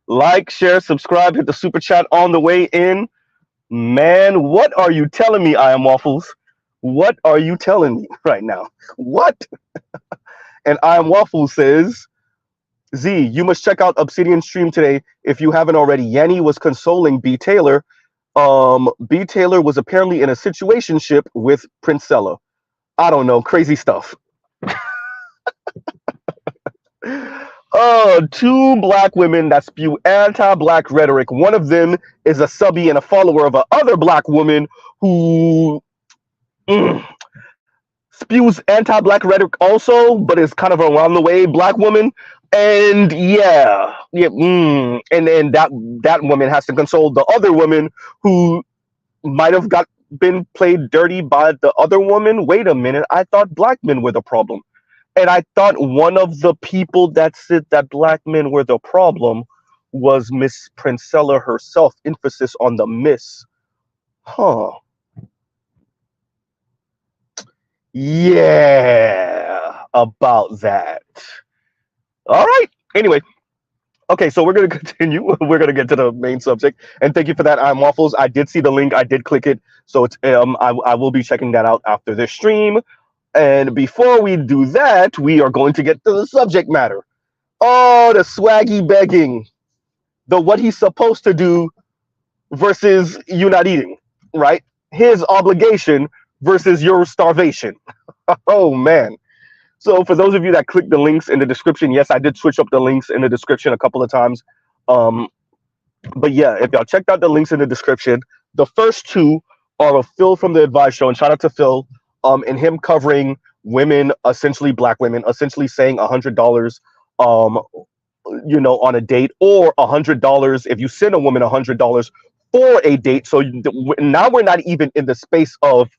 Like, share, subscribe, hit the super chat on the way in. Man, what are you telling me, I am Waffles? What are you telling me right now? What? And I am Waffles says, Z, you must check out Obsidian stream today if you haven't already. Yanni was consoling B. Taylor. B. Taylor was apparently in a situationship with Princella. I don't know, crazy stuff. Two black women that spew anti-black rhetoric. One of them is a subby and a follower of another black woman who spews anti-black rhetoric also, but is kind of around the way black woman. And and then that woman has to console the other woman who might have been played dirty by the other woman. Wait a minute, I thought black men were the problem. And I thought one of the people that said that black men were the problem was Miss Princella herself. Emphasis on the miss. Huh. Yeah, about that. All right. Anyway. Okay, so we're going to continue. We're going to get to the main subject. And thank you for that, I'm Waffles. I did see the link. I did click it. So it's I will be checking that out after this stream. And before we do that, we are going to get to the subject matter. Oh, the swaggy begging. The what he's supposed to do versus you not eating, right? His obligation versus your starvation. Oh, man. So for those of you that clicked the links in the description, yes, I did switch up the links in the description a couple of times. But yeah, if y'all checked out the links in the description, the first two are of Phil from the Advice Show, and shout out to Phil, and him covering women, essentially black women, essentially saying $100, on a date, or $100 if you send a woman $100 for a date. So now we're not even in the space of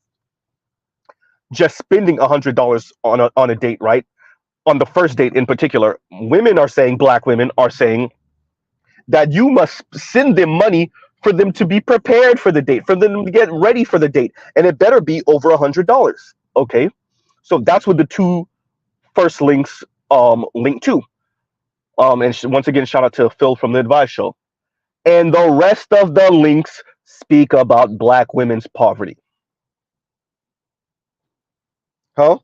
just spending $100 on a date, right? On the first date in particular, black women are saying that you must send them money for them to be prepared for the date, for them to get ready for the date, and it better be over $100. Okay, so that's what the two first links link to. And once again, shout out to Phil from the Advice Show. And the rest of the links speak about black women's poverty. Huh?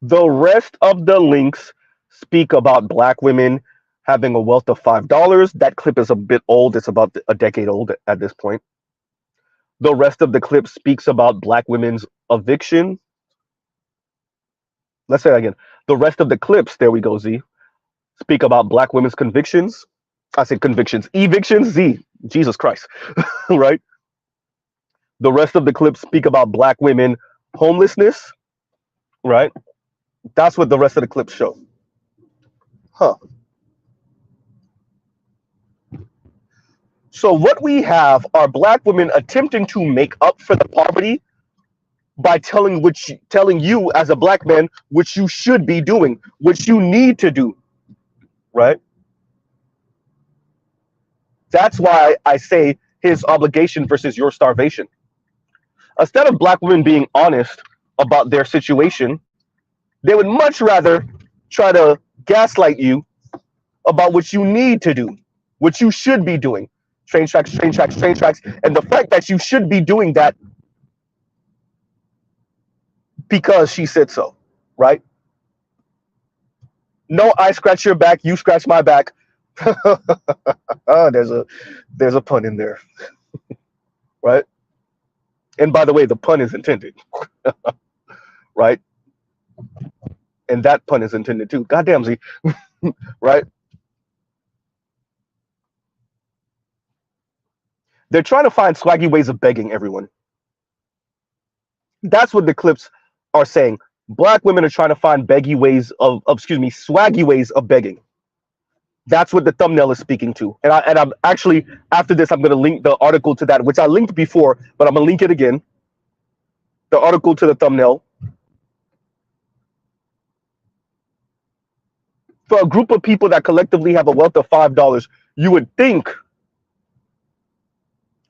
The rest of the links speak about black women having a wealth of $5. That clip is a bit old. It's about a decade old at this point. The rest of the clip speaks about black women's eviction. Let's say that again. The rest of the clips, there we go, Z, speak about black women's convictions. I said convictions. Evictions, Z. Jesus Christ. Right? The rest of the clips speak about black women homelessness. Right? That's what the rest of the clips show. Huh. So what we have are black women attempting to make up for the poverty by telling you as a black man what you should be doing, what you need to do, right? That's why I say his obligation versus your starvation. Instead of black women being honest about their situation, they would much rather try to gaslight you about what you need to do, what you should be doing. Train tracks, train tracks, train tracks. And the fact that you should be doing that because she said so, right? No, I scratch your back, you scratch my back. Oh, there's a pun in there, right? And by the way, the pun is intended, right? And that pun is intended too. Goddamn, Z, right? They're trying to find swaggy ways of begging everyone. That's what the clips are saying. Black women are trying to find swaggy ways of begging. That's what the thumbnail is speaking to. And I'm actually, after this, I'm going to link the article to that, which I linked before, but I'm going to link it again. The article to the thumbnail. For a group of people that collectively have a wealth of $5, you would think,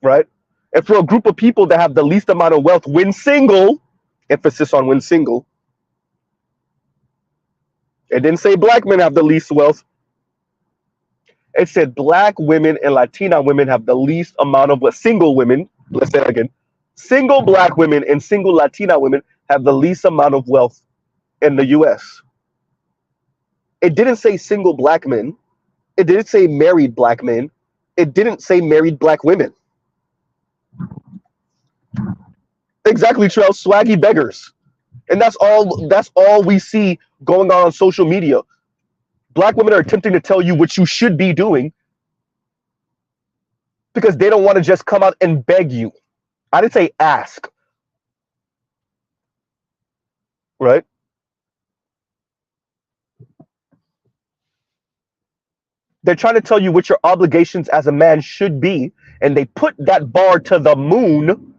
right? And for a group of people that have the least amount of wealth when single, emphasis on when single, It didn't say black men have the least wealth. It said black women and Latina women have the least amount of wealth. Single women, let's say that again. Single black women and single Latina women have the least amount of wealth in the US. It didn't say single black men. It didn't say married black men. It didn't say married black women. Exactly, Trail, swaggy beggars. And that's all we see going on social media. Black women are attempting to tell you what you should be doing because they don't want to just come out and beg you. I didn't say ask, right? They're trying to tell you what your obligations as a man should be, and they put that bar to the moon.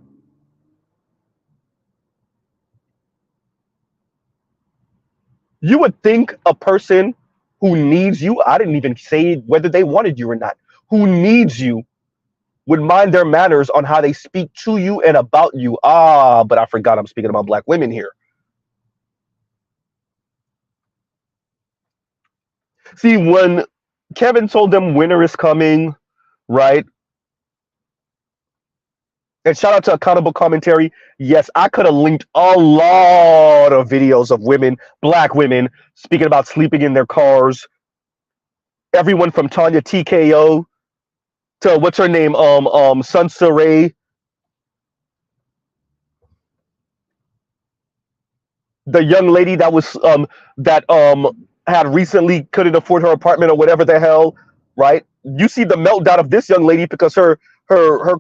You would think a person who needs you, I didn't even say whether they wanted you or not, who needs you would mind their manners on how they speak to you and about you. But I forgot I'm speaking about black women here. See, when Kevin told them winter is coming, right? And shout out to Accountable Commentary. Yes, I could have linked a lot of videos of women, black women, speaking about sleeping in their cars. Everyone from Tanya TKO to what's her name, Sansa Ray, the young lady that was that had recently couldn't afford her apartment or whatever the hell, right? You see the meltdown of this young lady because her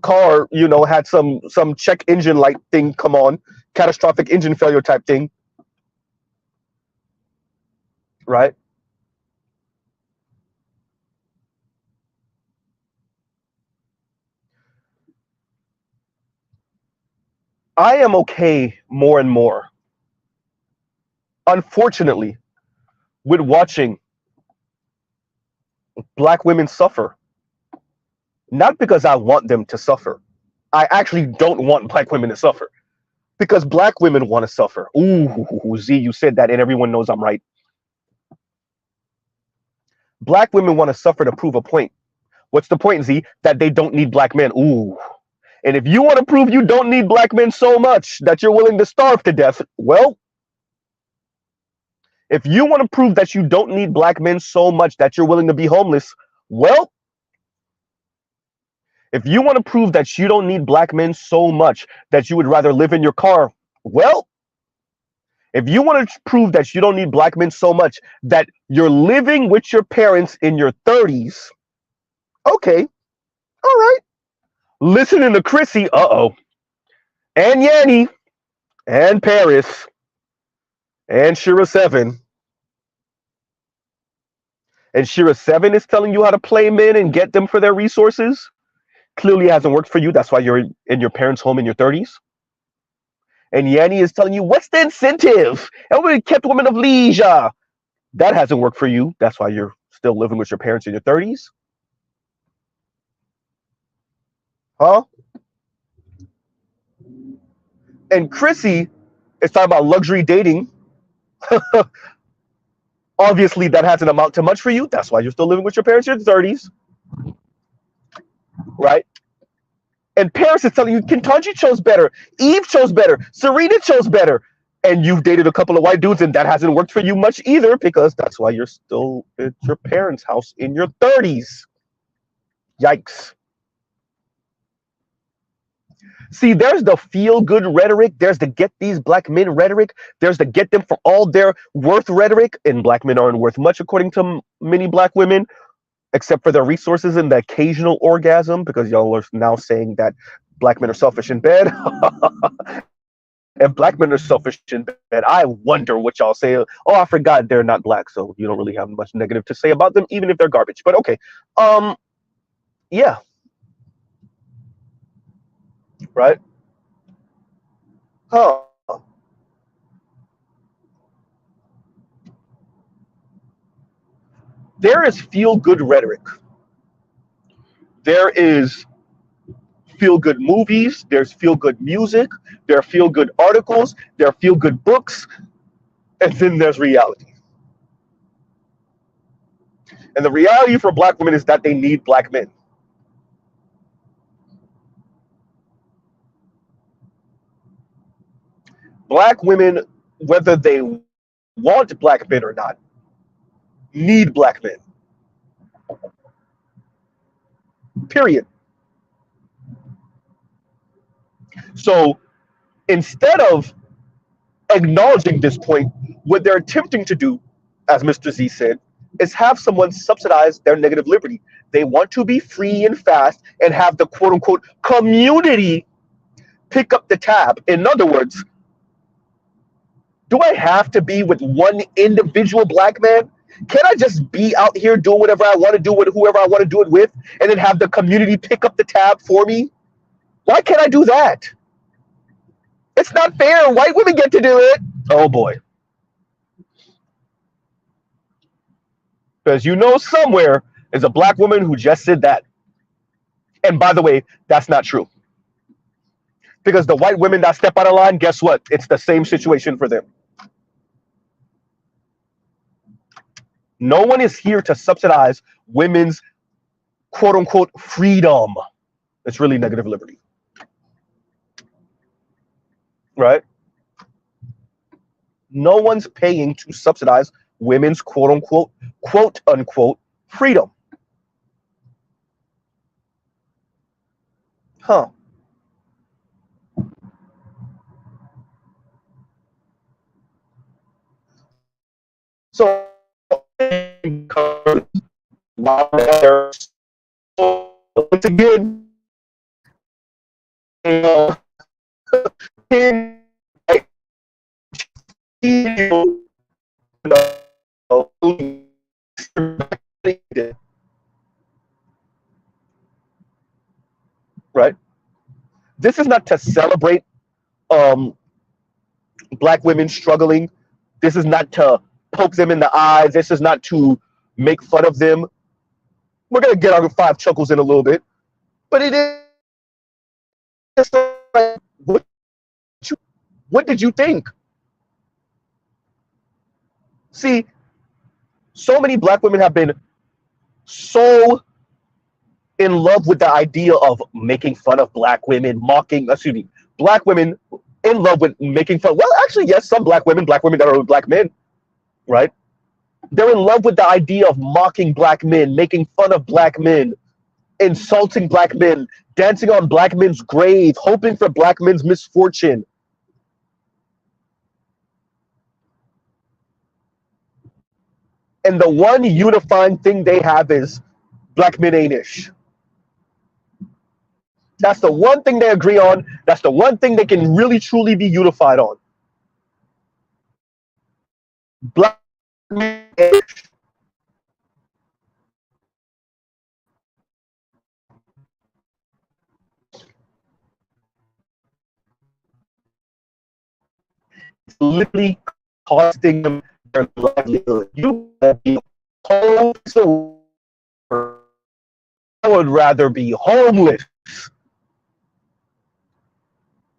car, had some check engine light thing come on, catastrophic engine failure type thing, right? I am okay more and more, unfortunately, with watching black women suffer. Not because I want them to suffer. I actually don't want black women to suffer because black women want to suffer. Ooh, Z, you said that, and everyone knows I'm right. Black women want to suffer to prove a point. What's the point, Z? That they don't need black men. Ooh. And if you want to prove you don't need black men so much that you're willing to starve to death, well, if you want to prove that you don't need black men so much that you're willing to be homeless, well, if you want to prove that you don't need black men so much that you would rather live in your car, well, if you want to prove that you don't need black men so much that you're living with your parents in your 30s, okay, all right. Listening to Chrissy, and Yanni, and Paris, and Shira 7. And Shira 7 is telling you how to play men and get them for their resources. Clearly hasn't worked for you. That's why you're in your parents' home in your 30s. And Yanni is telling you, what's the incentive? Everybody kept women of leisure. That hasn't worked for you. That's why you're still living with your parents in your 30s. Huh? And Chrissy is talking about luxury dating. Obviously, that hasn't amounted to much for you. That's why you're still living with your parents in your 30s. Right? And Paris is telling you, Kentanji chose better. Eve chose better. Serena chose better. And you've dated a couple of white dudes, and that hasn't worked for you much either, because that's why you're still at your parents' house in your 30s. Yikes. See, there's the feel-good rhetoric. There's the get these black men rhetoric. There's the get them for all their worth rhetoric. And black men aren't worth much, according to many black women, except for their resources and the occasional orgasm, because y'all are now saying that black men are selfish in bed. And black men are selfish in bed. I wonder what y'all say. Oh, I forgot they're not black, so you don't really have much negative to say about them, even if they're garbage. But okay. Yeah. Right? Huh. There is feel-good rhetoric. There is feel-good movies. There's feel-good music. There are feel-good articles. There are feel-good books. And then there's reality. And the reality for black women is that they need black men. Black women, whether they want black men or not, need black men. Period. So instead of acknowledging this point, what they're attempting to do, as Mr. Z said, is have someone subsidize their negative liberty. They want to be free and fast and have the quote unquote community pick up the tab. In other words, do I have to be with one individual black man? Can I just be out here doing whatever I want to do with whoever I want to do it with and then have the community pick up the tab for me? Why can't I do that? It's not fair. White women get to do it. Oh boy. Because you know somewhere is a black woman who just said that. And by the way, that's not true. Because the white women that step out of line, guess what? It's the same situation for them. No one is here to subsidize women's quote unquote freedom. It's really negative liberty. Right? No one's paying to subsidize women's quote unquote freedom. Huh. So once again, right? This is not to celebrate black women struggling. This is not to poke them in the eyes. This is not to make fun of them. We're gonna get our 5 chuckles in a little bit, but it is like, what did you think? See, so many black women have been so in love with the idea of making fun of black women, black women in love with making fun. Well, actually, yes, some black women that are with black men, right? They're in love with the idea of mocking black men, making fun of black men, insulting black men, dancing on black men's grave, hoping for black men's misfortune. And the one unifying thing they have is black men ain't ish. That's the one thing they agree on. That's the one thing they can really truly be unified on. Black men ain't ish. It's literally costing them their livelihood. You be I would rather be homeless.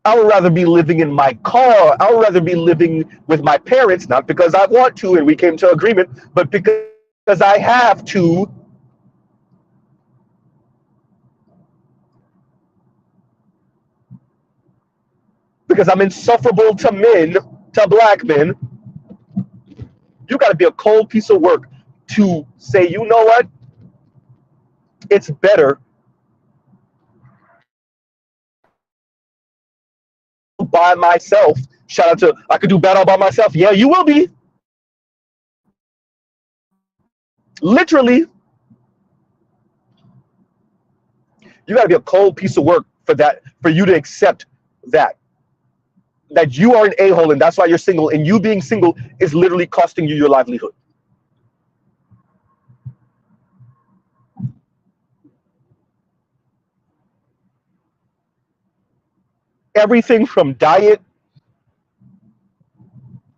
I would rather be living in my car. I would rather be living with my parents, not because I want to and we came to agreement, but because I have to. Because I'm insufferable to men, to black men. You got to be a cold piece of work to say, you know what? It's better by myself. Shout out to, I could do bad all by myself. Yeah, you will be. Literally. You got to be a cold piece of work for that, for you to accept that you are an a-hole and that's why you're single, and you being single is literally costing you your livelihood. Everything from diet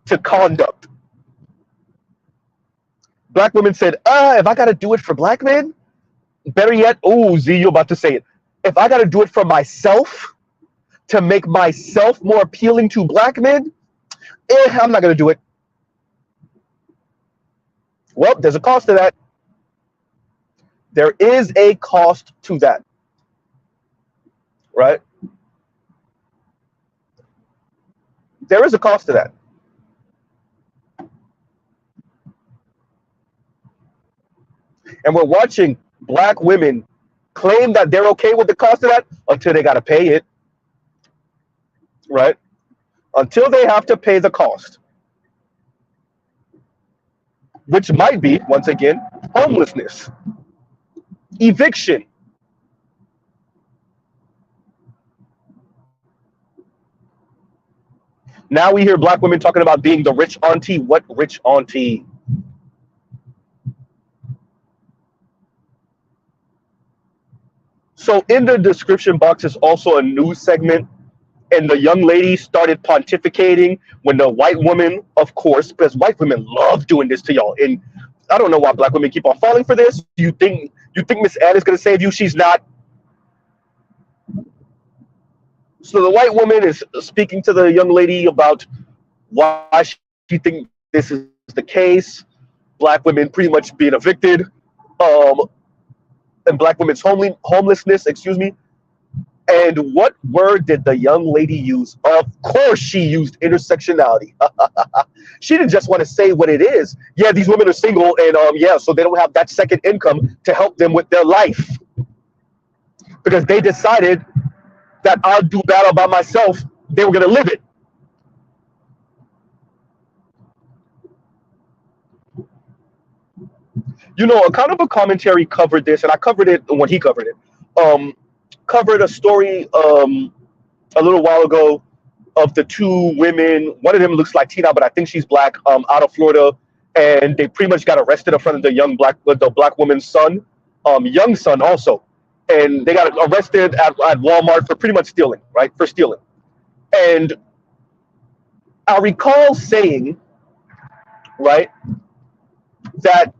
to conduct. Black women said, if I got to do it for black men, better yet, oh, Z, you're about to say it. If I got to do it for myself to make myself more appealing to black men, I'm not going to do it. Well, there's a cost to that. There is a cost to that, right? There is a cost to that. And we're watching black women claim that they're okay with the cost of that until they got to pay it, right? Until they have to pay the cost, which might be, once again, homelessness, eviction. Now we hear black women talking about being the rich auntie. What rich auntie? So in the description box is also a news segment, and the young lady started pontificating when the white woman, of course, because white women love doing this to y'all. And I don't know why black women keep on falling for this. You think Miss Ann is gonna save you? She's not. So the white woman is speaking to the young lady about why she thinks this is the case. Black women pretty much being evicted, um, and black women's homelessness. Excuse me. And what word did the young lady use? Of course, she used intersectionality. She didn't just want to say what it is. Yeah, these women are single, and yeah, so they don't have that second income to help them with their life because they decided that I'll do battle by myself. They were gonna live it. You know, a kind of a commentary covered this, and I covered it when he covered it. Covered a story a little while ago of the two women. One of them looks Latina, but I think she's black. Out of Florida, and they pretty much got arrested in front of the black woman's son, young son also, and they got arrested at Walmart for pretty much stealing, right? For stealing, and I recall saying, right, that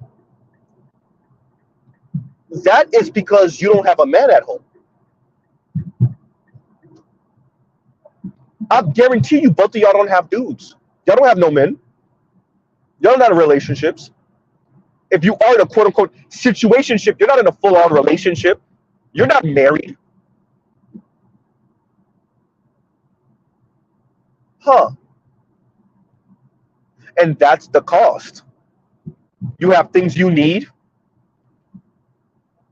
that is because you don't have a man at home. I guarantee you, both of y'all don't have dudes. Y'all don't have no men. Y'all not in relationships. If you are in a quote unquote situationship, you're not in a full on relationship. You're not married. Huh. And that's the cost. You have things you need.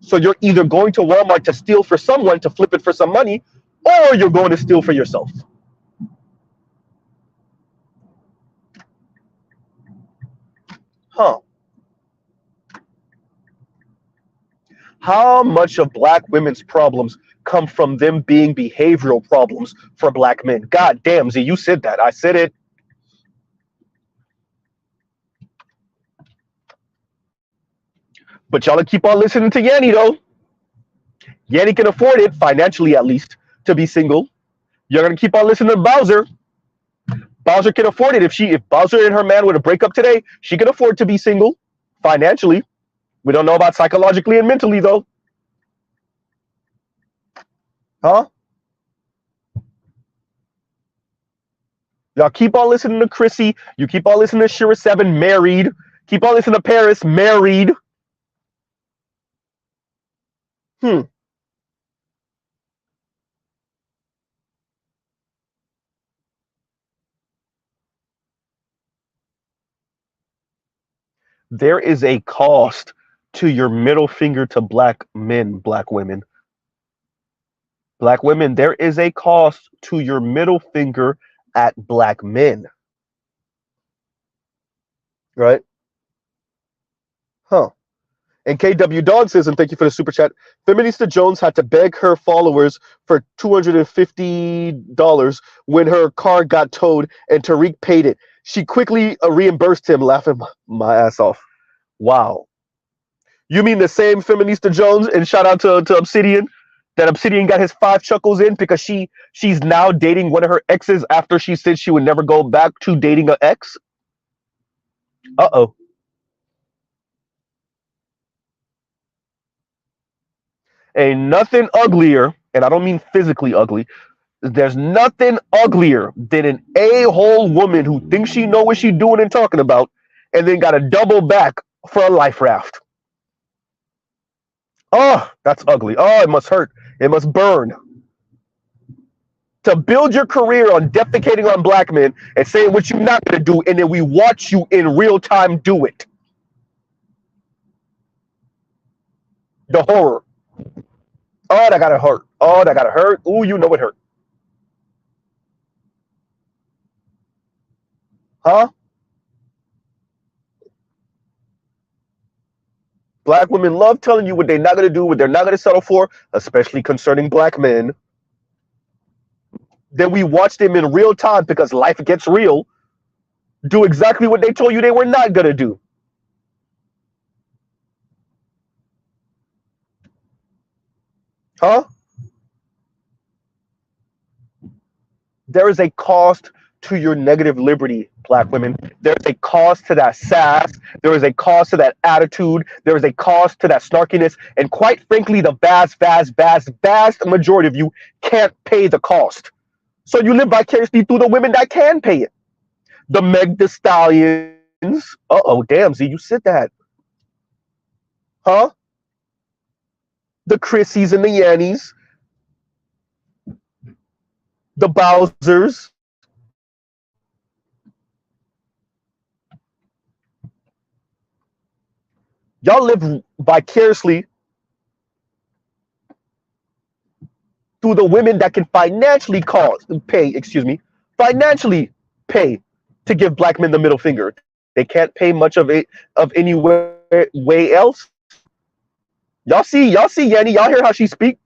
So you're either going to Walmart to steal for someone to flip it for some money, or you're going to steal for yourself. Huh. How much of black women's problems come from them being behavioral problems for black men? God damn, Z, you said that. I said it. But y'all keep on listening to Yanni, though. Yanni can afford it, financially at least, to be single. You're going to keep on listening to Bowser. Bowser can afford it. If Bowser and her man were to break up today, she can afford to be single, financially. We don't know about psychologically and mentally, though. Huh? Y'all keep on listening to Chrissy. You keep on listening to Shira 7, married. Keep on listening to Paris, married. Hmm. There is a cost to your middle finger to black men, black women. Black women, there is a cost to your middle finger at black men. Right? Huh. And KW Dog says, and thank you for the super chat, Feminista Jones had to beg her followers for $250 when her car got towed and Tariq paid it. She quickly reimbursed him, laughing my ass off. Wow. You mean the same Feminista Jones? And shout out to Obsidian. That Obsidian got his 5 chuckles in because she's now dating one of her exes after she said she would never go back to dating an ex? Uh-oh. Ain't nothing uglier, and I don't mean physically ugly. There's nothing uglier than an a-hole woman who thinks she know what she's doing and talking about, and then got to double back for a life raft. Oh, that's ugly. Oh, it must hurt. It must burn. To build your career on defecating on black men and saying what you're not going to do, and then we watch you in real time do it. The horror. Oh, that gotta hurt. Oh, that gotta hurt. Ooh, you know it hurt. Huh? Black women love telling you what they're not going to do, what they're not going to settle for, especially concerning black men. Then we watch them in real time because life gets real, do exactly what they told you they were not going to do. Huh? There is a cost to your negative liberty, black women. There's a cost to that sass. There is a cost to that attitude. There is a cost to that snarkiness. And quite frankly, the vast majority of you can't pay the cost. So you live vicariously through the women that can pay it. The Meg the Stallions. Uh-oh, damn, Z, you said that. Huh? The Chrissies and the Yannies. The Bowsers. Y'all live vicariously through the women that can financially pay to give black men the middle finger. They can't pay much of it of any way else. Y'all see Yanni, y'all hear how she speak?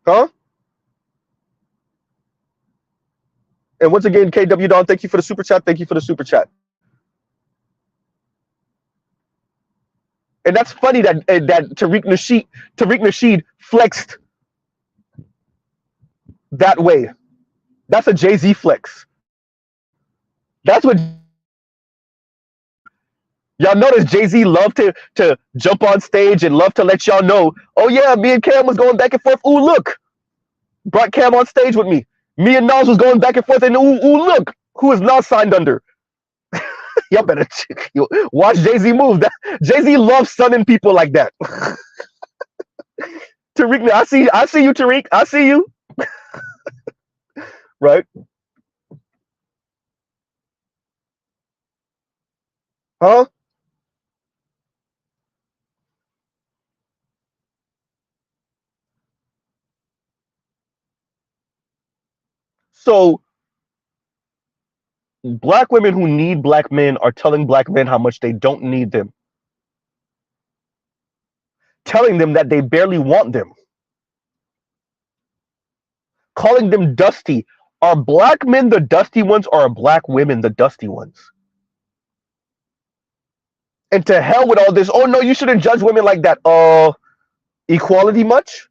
Huh? And once again, KW Don, thank you for the super chat. Thank you for the super chat. And that's funny that Tariq Nasheed flexed that way. That's a Jay-Z flex. That's what y'all notice. Jay-Z loved to jump on stage and love to let y'all know, oh yeah, me and Cam was going back and forth. Ooh, look, brought Cam on stage with me. Me and Nas was going back and forth, and ooh, look, who is Nas signed under? Y'all better watch Jay-Z move. Jay-Z loves sunning people like that. Tariq, I see you, Tariq. I see you. Right? Huh? So black women who need black men are telling black men how much they don't need them, telling them that they barely want them, calling them dusty. Are black men the dusty ones, or are black women the dusty ones? And to hell with all this. Oh no, you shouldn't judge women like that. Equality much?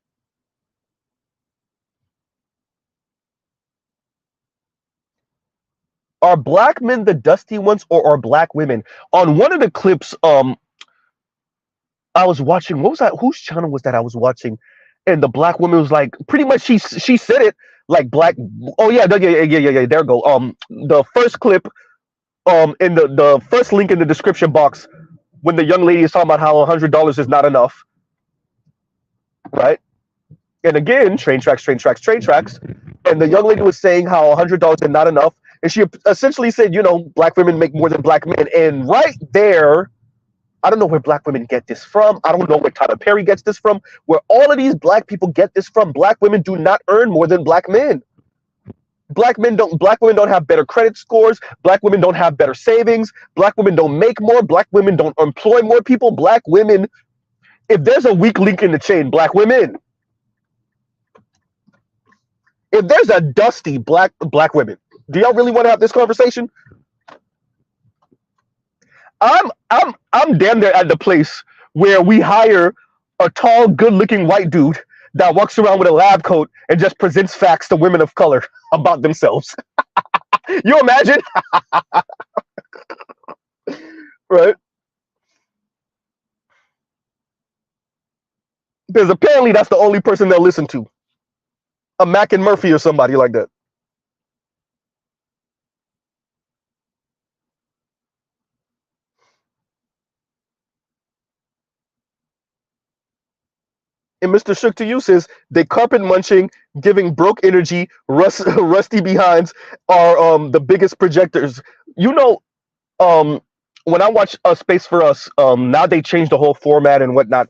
Are black men the dusty ones, or are black women? On one of the clips, I was watching. What was that? Whose channel was that I was watching? And the black woman was like, pretty much, she said it like black. Oh yeah, yeah. There go. The first clip, in the first link in the description box, when the young lady is talking about how $100 is not enough, right? And again, train tracks. And the young lady was saying how $100 is not enough, and she essentially said, you know, black women make more than black men. And right there, I don't know where black women get this from. I don't know where Tyler Perry gets this from. Where all of these black people get this from. Black women do not earn more than black men. Black women don't have better credit scores. Black women don't have better savings. Black women don't make more. Black women don't employ more people. Black women, if there's a weak link in the chain, black women. If there's a dusty black women, do y'all really want to have this conversation? I'm damn near at the place where we hire a tall, good-looking white dude that walks around with a lab coat and just presents facts to women of color about themselves. You imagine? Right? Because apparently that's the only person they'll listen to. A Mac and Murphy or somebody like that. And Mr. Shook to you says they carpet munching, giving broke energy, rusty behinds are the biggest projectors. You know, um, when I watch Space for Us, now they changed the whole format and whatnot.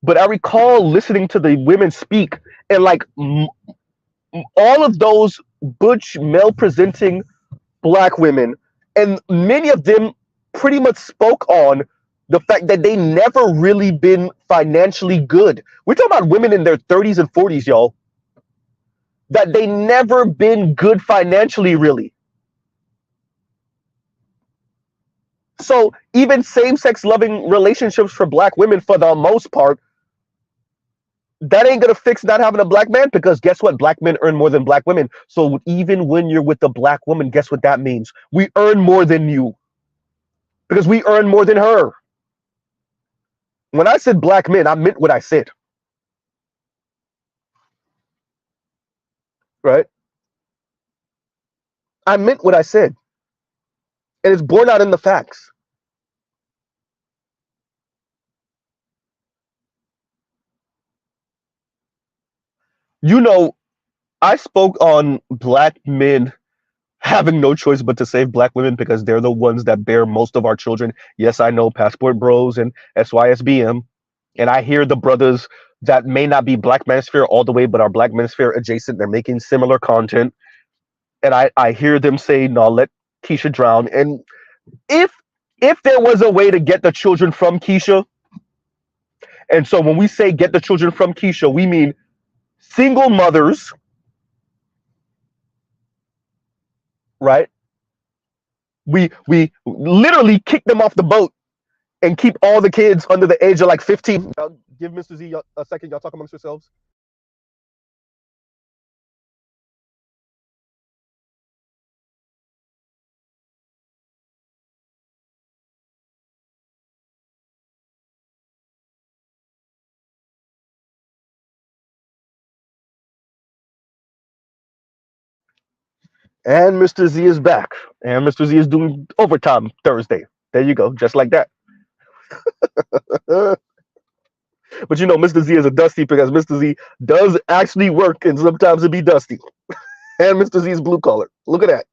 But I recall listening to the women speak, and like all of those butch male presenting black women, and many of them pretty much spoke on the fact that they never really been financially good. We're talking about women in their 30s and 40s, y'all, that they never been good financially, really. So even same-sex loving relationships for black women, for the most part, that ain't gonna fix not having a black man, because guess what? Black men earn more than black women. So even when you're with a black woman, guess what that means? We earn more than you because we earn more than her. When I said black men, I meant what I said, right? I meant what I said, and it's borne out in the facts. You know, I spoke on black men having no choice but to save black women because they're the ones that bear most of our children. Yes, I know Passport Bros and SYSBM, and I hear the brothers that may not be Black Manosphere all the way, but are Black Manosphere adjacent. They're making similar content, and I hear them say, "No, let Keisha drown." And if if there was a way to get the children from Keisha, and so when we say get the children from Keisha, we mean single mothers, right? We literally kick them off the boat and keep all the kids under the age of like 15. Give Mr. Z a second. Y'all talk amongst yourselves. And Mr. Z is back. And Mr. Z is doing overtime Thursday. There you go. Just like that. But you know, Mr. Z is a dusty because Mr. Z does actually work and sometimes it be dusty. And Mr. Z is blue collar. Look at that.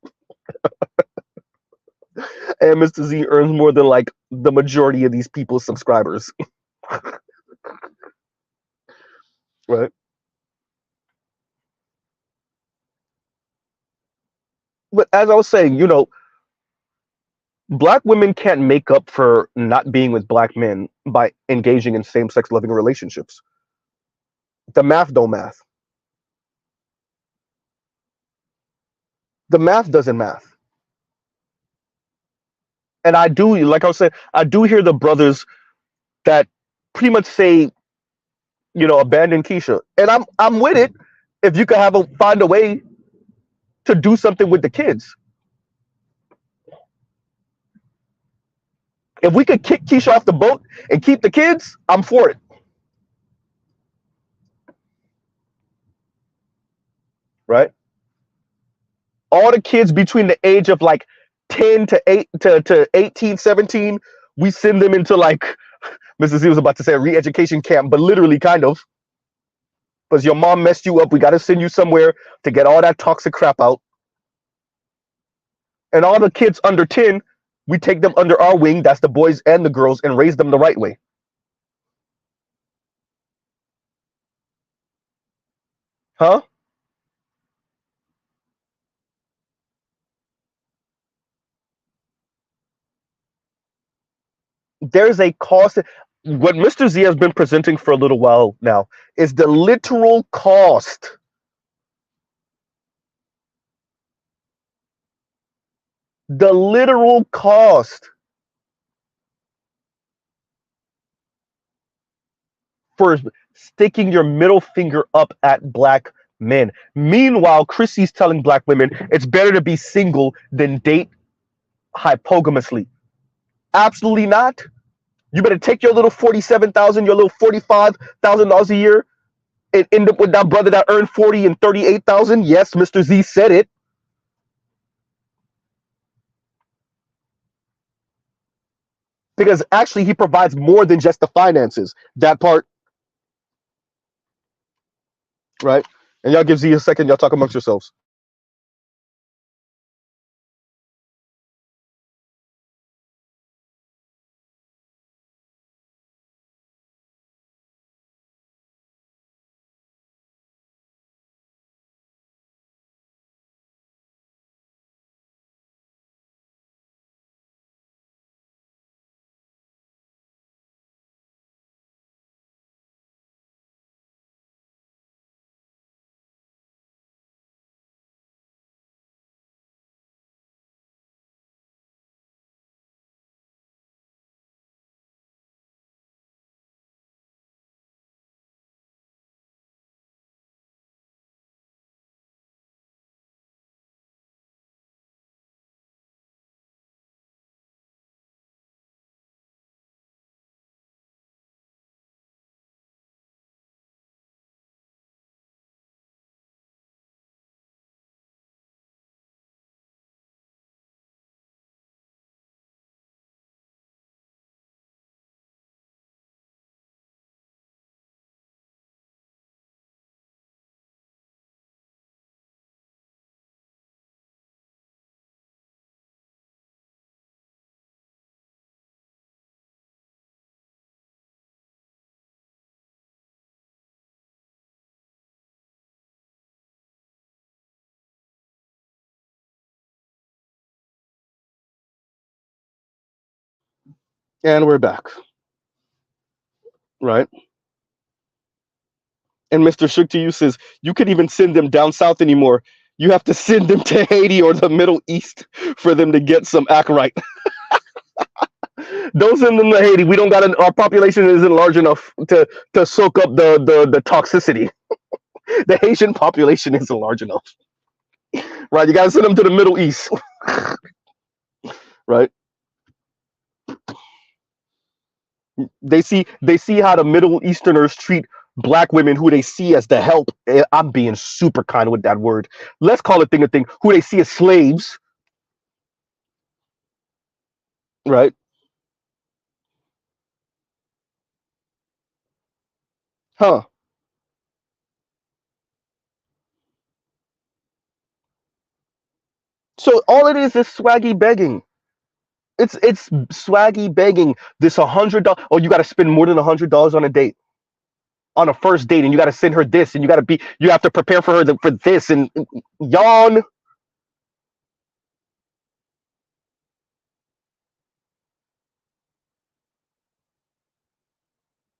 And Mr. Z earns more than like the majority of these people's subscribers. Right. But as I was saying, you know, black women can't make up for not being with black men by engaging in same sex loving relationships. The math don't math. The math doesn't math. And I do, like I was saying, I do hear the brothers that pretty much say, you know, abandon Keisha. And I'm with it if you could find a way to do something with the kids. If we could kick Keisha off the boat and keep the kids, I'm for it. Right? All the kids between the age of like 10 to 8 to 18, 17, we send them into like Mrs. Z was about to say a re-education camp, but literally kind of. Because your mom messed you up. We got to send you somewhere to get all that toxic crap out. And all the kids under 10, we take them under our wing. That's the boys and the girls, and raise them the right way. Huh? There's a cost. What Mr. Z has been presenting for a little while now is the literal cost. The literal cost for sticking your middle finger up at black men. Meanwhile, Chrissy's telling black women it's better to be single than date hypogamously. Absolutely not. You better take your little 47,000, your little $45,000 a year, and end up with that brother that earned 40 and 38,000. Yes, Mr. Z said it. Because actually, he provides more than just the finances. That part, right? And y'all give Z a second. Y'all talk amongst yourselves. And we're back, right? And Mr. Shook to you says you could even send them down south anymore. You have to send them to Haiti or the Middle East for them to get some act right. Don't send them to Haiti. We don't got our population isn't large enough to soak up the toxicity. The Haitian population isn't large enough, right? You got to send them to the Middle East, right? They see how the Middle Easterners treat black women who they see as the help. I'm being super kind with that word. Let's call it thing a thing. Who they see as slaves, right? Huh. So all it is swaggy begging. It's swaggy begging. This $100. Oh, you got to spend more than $100 on a date, on a first date, and you got to send her this, and you have to prepare for her for this, and yawn.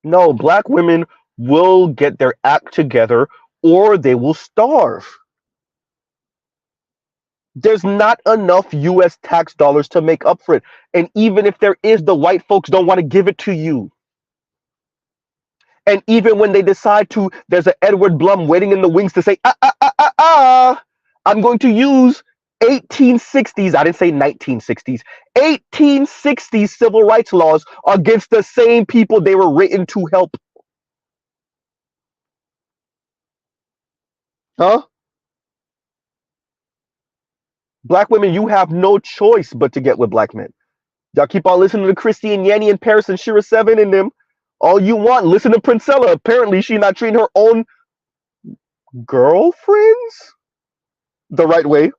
No, black women will get their act together, or they will starve. There's not enough US tax dollars to make up for it. And even if there is, the white folks don't want to give it to you. And even when they decide to, there's an Edward Blum waiting in the wings to say, I'm going to use 1860s, I didn't say 1960s, 1860s civil rights laws against the same people they were written to help. Huh? Black women, you have no choice but to get with black men. Y'all keep on listening to Christy and Yanni and Paris and Shira Seven and them. All you want. Listen to Princella. Apparently, she not treating her own girlfriends the right way.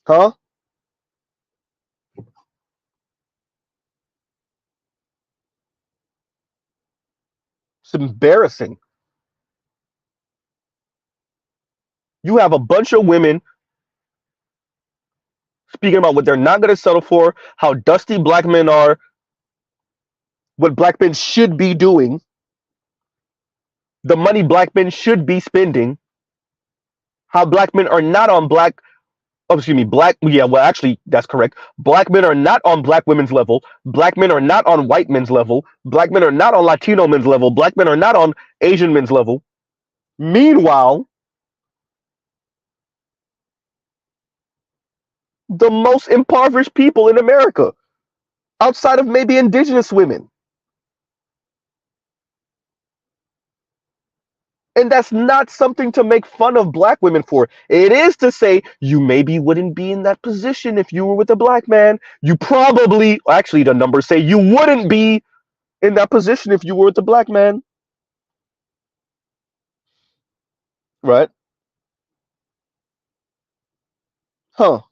Huh? It's embarrassing. You have a bunch of women speaking about what they're not going to settle for, how dusty black men are, what black men should be doing, the money black men should be spending, how black men are not on black. Oh, excuse me, black. Yeah, well, actually, that's correct. Black men are not on black women's level. Black men are not on white men's level. Black men are not on Latino men's level. Black men are not on Asian men's level. Meanwhile, the most impoverished people in America, outside of maybe indigenous women. And that's not something to make fun of black women for. It is to say you maybe wouldn't be in that position if you were with a black man. You probably, actually, the numbers say you wouldn't be. in that position if you were with the black man, right? Huh?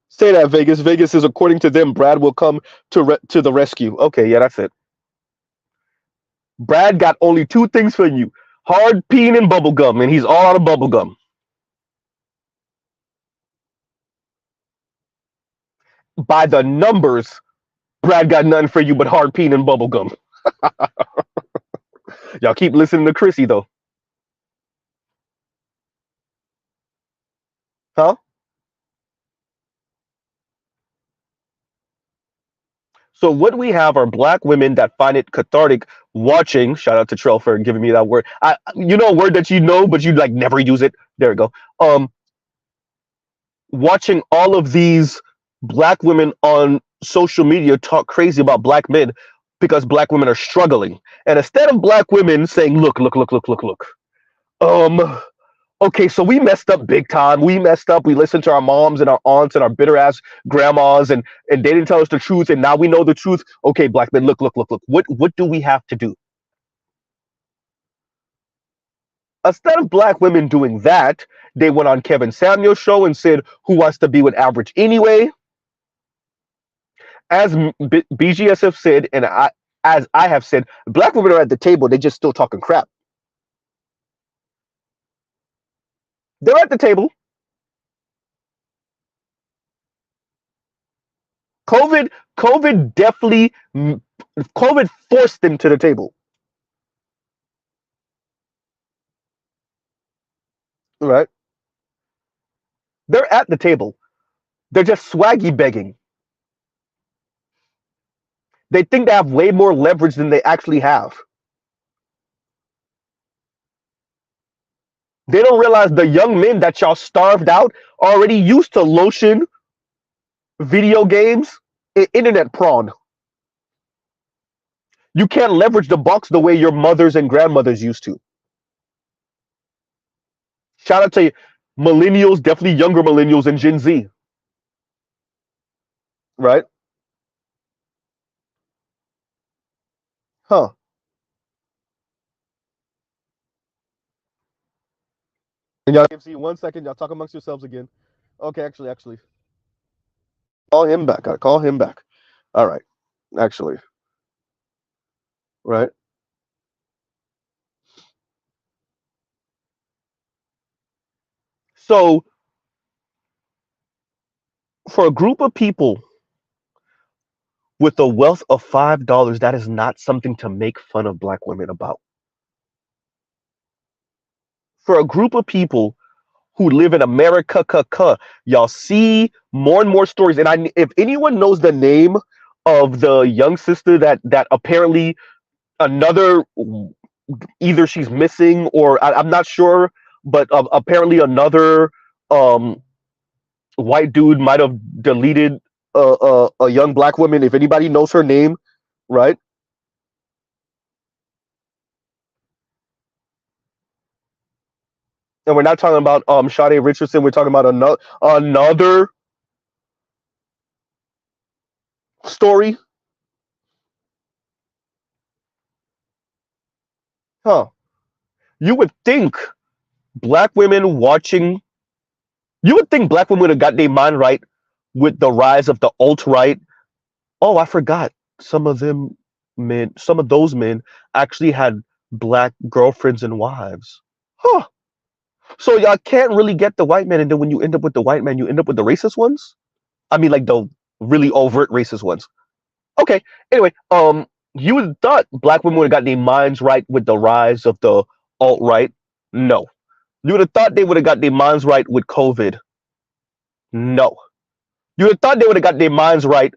Say that Vegas. Vegas is according to them. Brad will come to the rescue. Okay, yeah, that's it. Brad got only two things for you: hard peen and bubble gum, and he's all out of bubble gum. By the numbers, Brad got nothing for you but hard peen and bubble gum. Y'all keep listening to Chrissy though, huh? So what we have are black women that find it cathartic watching. Shout out to Trell for giving me that word. You know, a word that you know, but you like never use it. There we go. Watching all of these black women on social media talk crazy about black men because black women are struggling, and instead of black women saying, "Look, look, look, look, look, look," um, okay, so we messed up big time. We messed up. We listened to our moms and our aunts and our bitter ass grandmas, and they didn't tell us the truth, and now we know the truth. Okay, black men, look, look, look, look. What do we have to do? Instead of black women doing that, they went on Kevin Samuel's show and said, "Who wants to be with average anyway?" As BGSF said, and as I have said, black women are at the table. They just still talking crap. They're at the table. COVID, COVID definitely, COVID forced them to the table. Right? They're at the table. They're just swaggy begging. They think they have way more leverage than they actually have. They don't realize the young men that y'all starved out are already used to lotion, video games, and internet prawn. You can't leverage the box the way your mothers and grandmothers used to. Shout out to millennials, definitely younger millennials and Gen Z, right? Huh. And y'all can see 1 second, y'all talk amongst yourselves again. Okay, actually. Call him back. I call him back. All right. Actually. Right. So for a group of people with a wealth of $5, that is not something to make fun of black women about. For a group of people who live in America, y'all see more and more stories. And if anyone knows the name of the young sister that apparently another, either she's missing or I'm not sure, but apparently another um, white dude might have deleted a young black woman. If anybody knows her name, right? And we're not talking about Sade Richardson. We're talking about another story, huh? You would think black women watching. You would think black women would have got their mind right with the rise of the alt right. Oh, I forgot. Some of them men, some of those men actually had black girlfriends and wives. Huh. So y'all can't really get the white man, and then when you end up with the white man, you end up with the racist ones. I mean, like the really overt racist ones. Okay. Anyway, you would have thought black women would have got their minds right with the rise of the alt right. No. You would have thought they would have got their minds right with COVID. No. You would have thought they would have got their minds right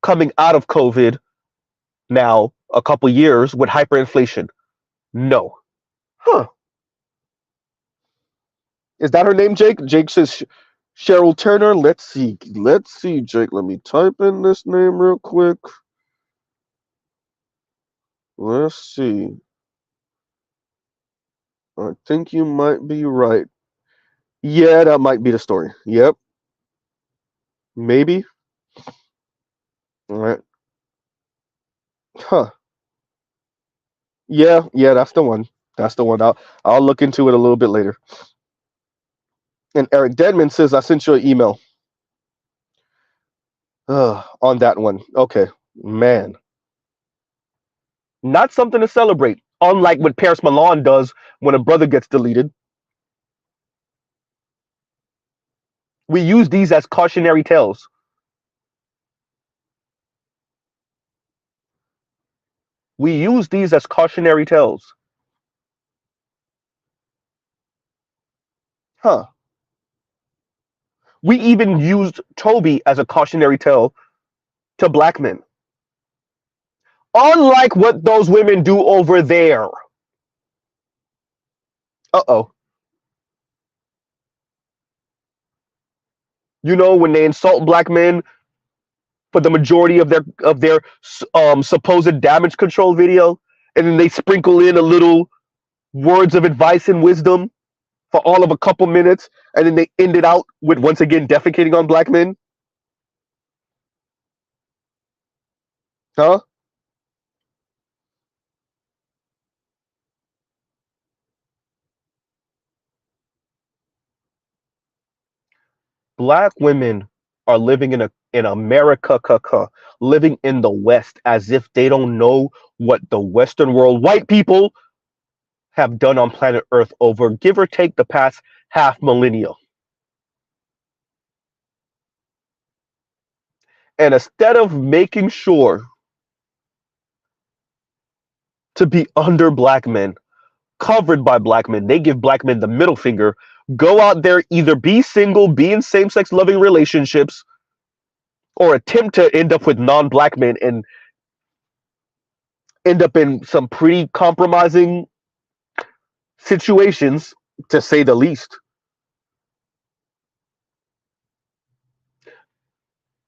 coming out of COVID now a couple years with hyperinflation. No. Huh. Is that her name, Jake? Jake says Cheryl Turner. Let's see. Let's see, Jake. Let me type in this name real quick. Let's see. I think you might be right. Yeah, that might be the story. Yep. Maybe. All right. Huh. Yeah, that's the one. That's the one. I'll look into it a little bit later. And Eric Deadman says I sent you an email on that one. Okay, man, not something to celebrate. Unlike what Paris Milan does when a brother gets deleted, we use these as cautionary tales. We use these as cautionary tales. Huh. We even used Toby as a cautionary tale to black men. Unlike what those women do over there. Uh-oh. You know, when they insult black men for the majority of their supposed damage control video, and then they sprinkle in a little words of advice and wisdom for all of a couple minutes, and then they end it out with once again defecating on black men. Huh? Black women are living in America, living in the West as if they don't know what the Western world, white people, have done on planet Earth over give or take the past half millennia. And instead of making sure to be under black men, covered by black men, they give black men the middle finger. Go out there, either be single, be in same sex loving relationships, or attempt to end up with non black men and end up in some pretty compromising situations, to say the least.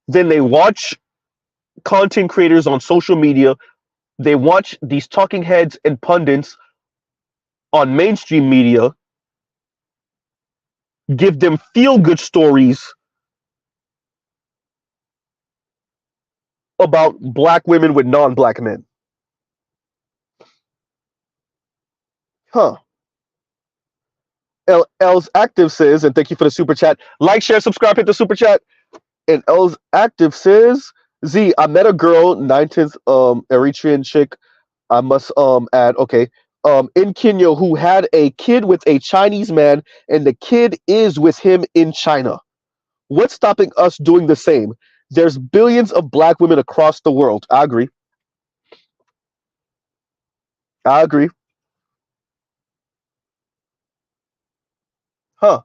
Then they watch content creators on social media, they watch these talking heads and pundits on mainstream media give them feel good stories about black women with non black men. Huh. L's Active says, and thank you for the super chat. Like, share, subscribe, hit the super chat. And L's Active says, Z, I met a girl, 19th Eritrean chick. I must add, okay. In Kenya who had a kid with a Chinese man, and the kid is with him in China. What's stopping us doing the same? There's billions of black women across the world. I agree. I agree. Huh.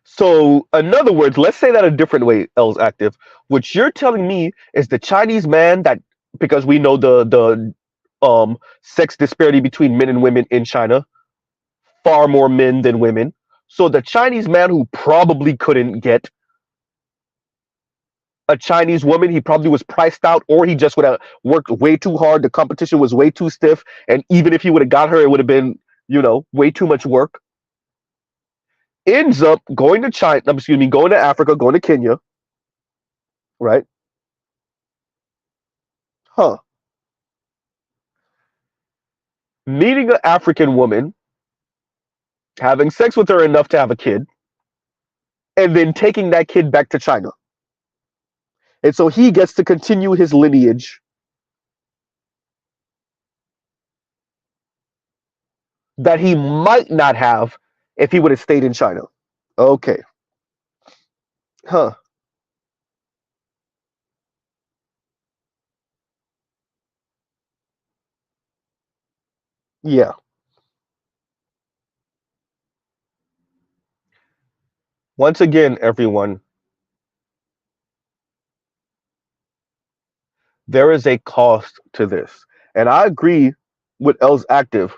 So, in other words, let's say that a different way, L's Active. What you're telling me is the Chinese man that, because we know the sex disparity between men and women in China, far more men than women. So the Chinese man who probably couldn't get a Chinese woman, he probably was priced out, or he just would have worked way too hard. The competition was way too stiff, and even if he would have got her, it would have been, way too much work. Ends up going to China, excuse me, going to Africa, going to Kenya, right? Huh. Meeting an African woman, having sex with her enough to have a kid, and then taking that kid back to China. And so he gets to continue his lineage that he might not have if he would have stayed in China. Okay. Huh. Yeah. Once again, everyone, there is a cost to this. And I agree with L's Active,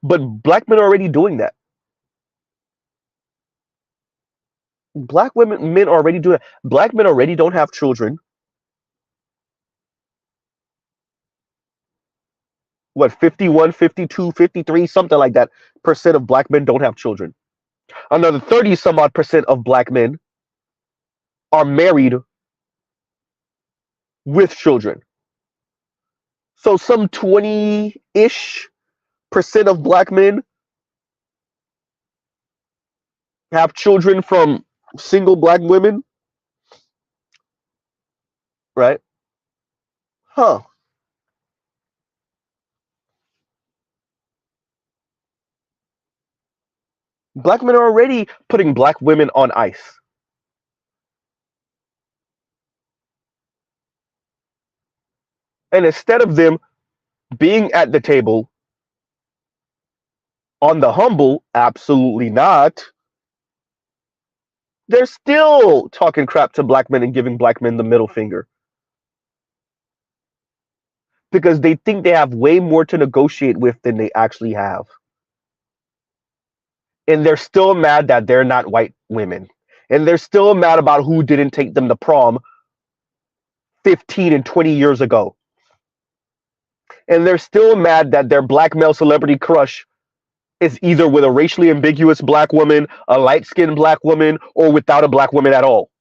but black men are already doing that. Black men are already doing that. Black men already don't have children. What, 51, 52, 53, something like that percent of black men don't have children. Another 30 some odd percent of black men are married with children. So some 20-ish percent of black men have children from single black women, right? Huh. Black men are already putting black women on ice. And instead of them being at the table on the humble, absolutely not. They're still talking crap to black men and giving black men the middle finger because they think they have way more to negotiate with than they actually have. And they're still mad that they're not white women. And they're still mad about who didn't take them to prom 15 and 20 years ago. And they're still mad that their black male celebrity crush is either with a racially ambiguous black woman, a light skinned black woman, or without a black woman at all.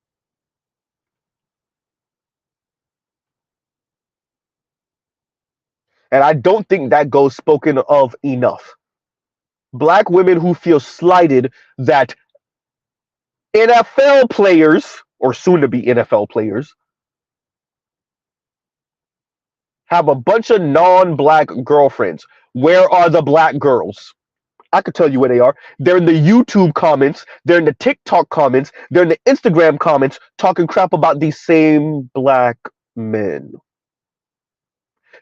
And I don't think that goes spoken of enough. Black women who feel slighted that NFL players, or soon to be NFL players, have a bunch of non black girlfriends. Where are the black girls? I could tell you where they are. They're in the YouTube comments, they're in the TikTok comments, they're in the Instagram comments talking crap about these same black men.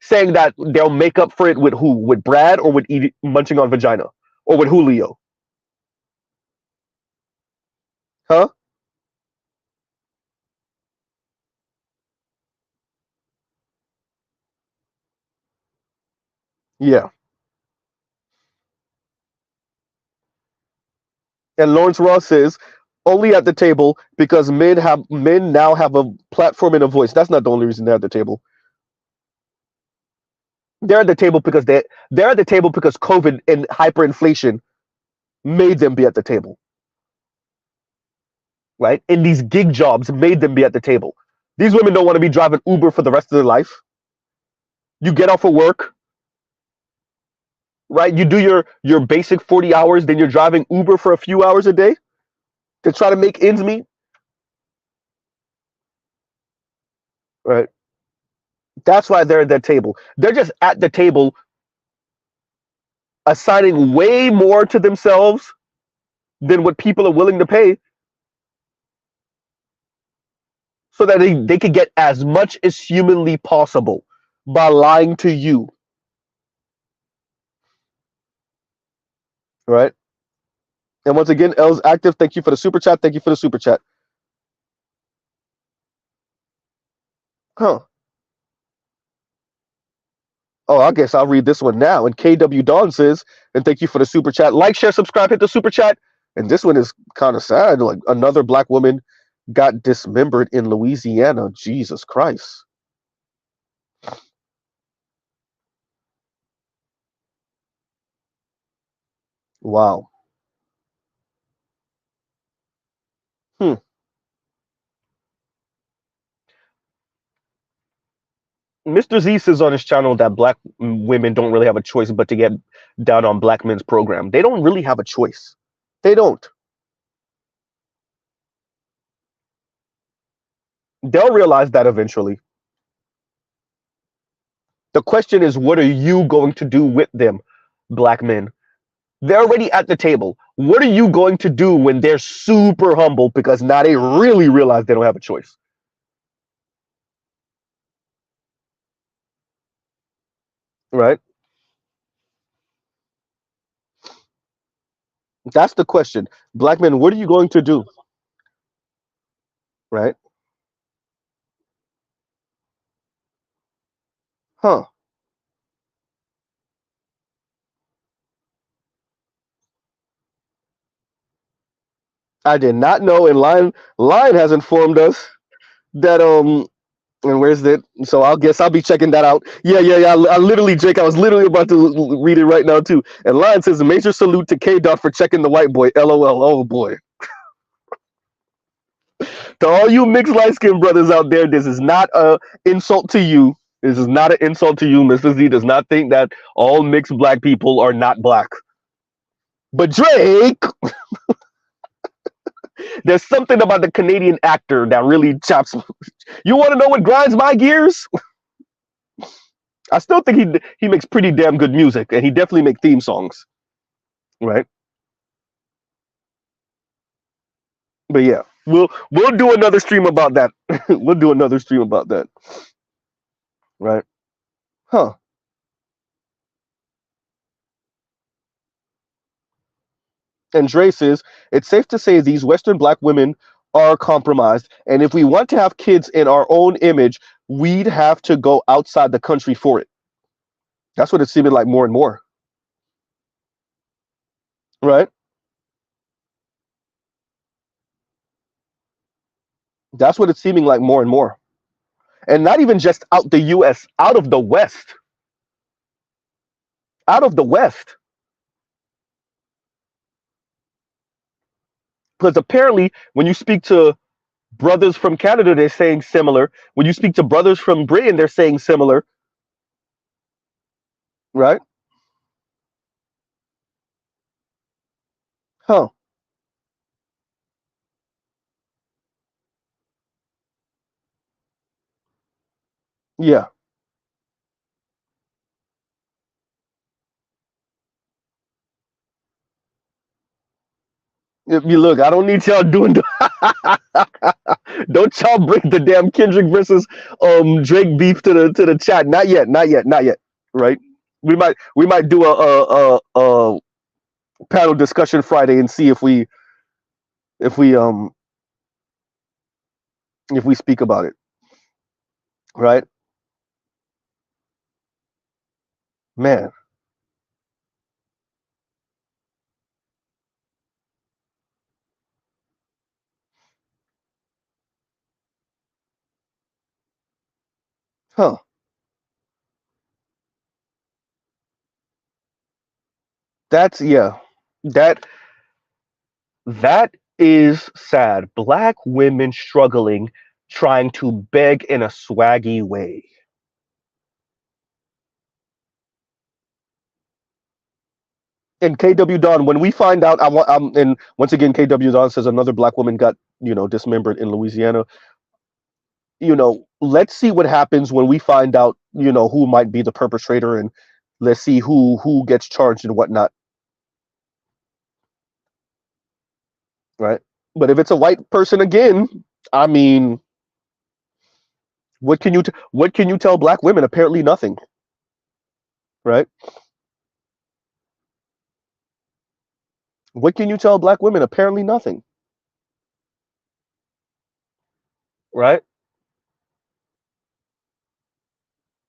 Saying that they'll make up for it with who? With Brad or with munching on vagina? Or with Julio? Huh? Yeah. And Lawrence Ross says only at the table because men now have a platform and a voice. That's not the only reason they're at the table. They're at the table because they're at the table because COVID and hyperinflation made them be at the table, right? And these gig jobs made them be at the table. These women don't want to be driving Uber for the rest of their life. You get off of work, right? You do your basic 40 hours, then you're driving Uber for a few hours a day to try to make ends meet, right? That's why they're at that table. They're just at the table assigning way more to themselves than what people are willing to pay so that they can get as much as humanly possible by lying to you, right? And once again, L's active. Thank you for the super chat. Thank you for the super chat. Huh. Oh, I guess I'll read this one now. And KW Dawn says, and thank you for the super chat. Like, share, subscribe, hit the super chat. And this one is kind of sad. Like another black woman got dismembered in Louisiana. Jesus Christ. Wow. Hmm. Mr. Z says on his channel that black women don't really have a choice but to get down on black men's program. They don't really have a choice. They don't. They'll realize that eventually. The question is, what are you going to do with them, black men? They're already at the table. What are you going to do when they're super humble because now they really realize they don't have a choice? Right? That's the question. Black men, what are you going to do? Right? Huh. I did not know, and Lion has informed us that And where's that? So I guess I'll be checking that out. Yeah, yeah, yeah. I literally, Jake, I was literally about to read it right now too. And Lion says, "Major salute to K Dot for checking the white boy." LOL. Oh boy. To all you mixed light skinned brothers out there, this is not a insult to you. This is not an insult to you. Mr. Z does not think that all mixed black people are not black. But Drake, there's something about the Canadian actor that really chops. You want to know what grinds my gears? I still think he makes pretty damn good music, and he definitely makes theme songs, right? But yeah, we'll do another stream about that. We'll do another stream about that, right? Huh? And Dre says it's safe to say these Western black women are compromised, and if we want to have kids in our own image, we'd have to go outside the country for it. That's what it's seeming like more and more, right? That's what it's seeming like more and more, and not even just out the U.S., out of the West, out of the West. Because apparently, when you speak to brothers from Canada, they're saying similar. When you speak to brothers from Britain, they're saying similar, right? Huh? Yeah. If you look, I don't need y'all doing. Don't y'all bring the damn Kendrick versus Drake beef to the chat. Not yet. Not yet. Not yet. Right? We might do a panel discussion Friday and see if we um if we speak about it. Right? Man. Huh? That's yeah. That that is sad. Black women struggling, trying to beg in a swaggy way. And KW Don, when we find out, and once again, KW Don says another black woman got dismembered in Louisiana. Let's see what happens when we find out, who might be the perpetrator, and let's see who gets charged and whatnot, right? But if it's a white person again, I mean, what can you tell black women? Apparently nothing, right? What can you tell black women? Apparently nothing, right?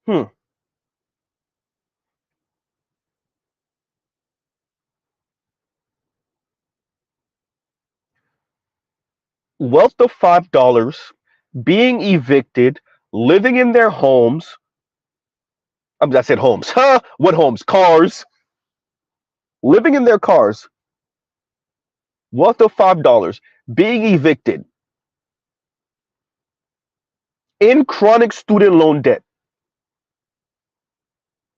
Hmm. Wealth of $5, being evicted, living in their homes. I said homes. Huh? What homes? Cars. Living in their cars. Wealth of $5, being evicted, in chronic student loan debt,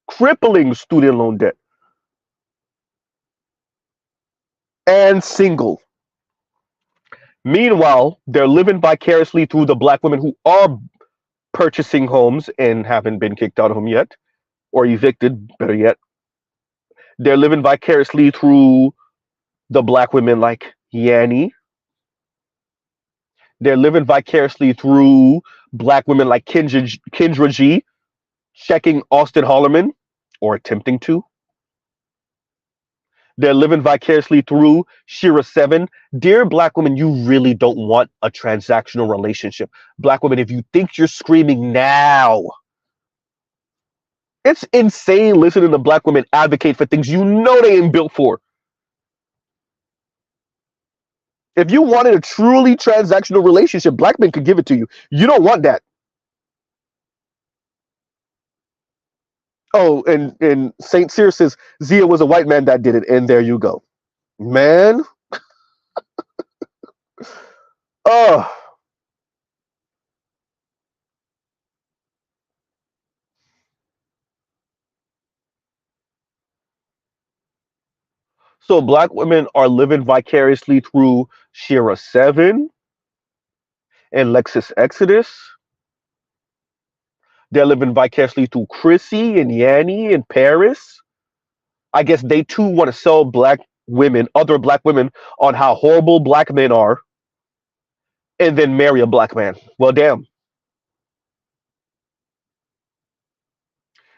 crippling student loan debt, and single. Meanwhile, they're living vicariously through the black women who are purchasing homes and haven't been kicked out of them yet, or evicted, better yet. They're living vicariously through the black women like Yanni. They're living vicariously through black women like Kendra G, checking Austin Hollerman, or attempting to. They're living vicariously through Shira 7. Dear black women, you really don't want a transactional relationship. Black women, if you think you're screaming now, it's insane listening to black women advocate for things you know they ain't built for. If you wanted a truly transactional relationship, black men could give it to you. You don't want that. Oh, and Saint Cyr says Zia was a white man that did it, and there you go, man. Oh, so black women are living vicariously through Shira Seven and Lexus Exodus. They're living vicariously through Chrissy and Yanni and Paris. I guess they too want to sell black women, other black women, on how horrible black men are, and then marry a black man. Well, damn.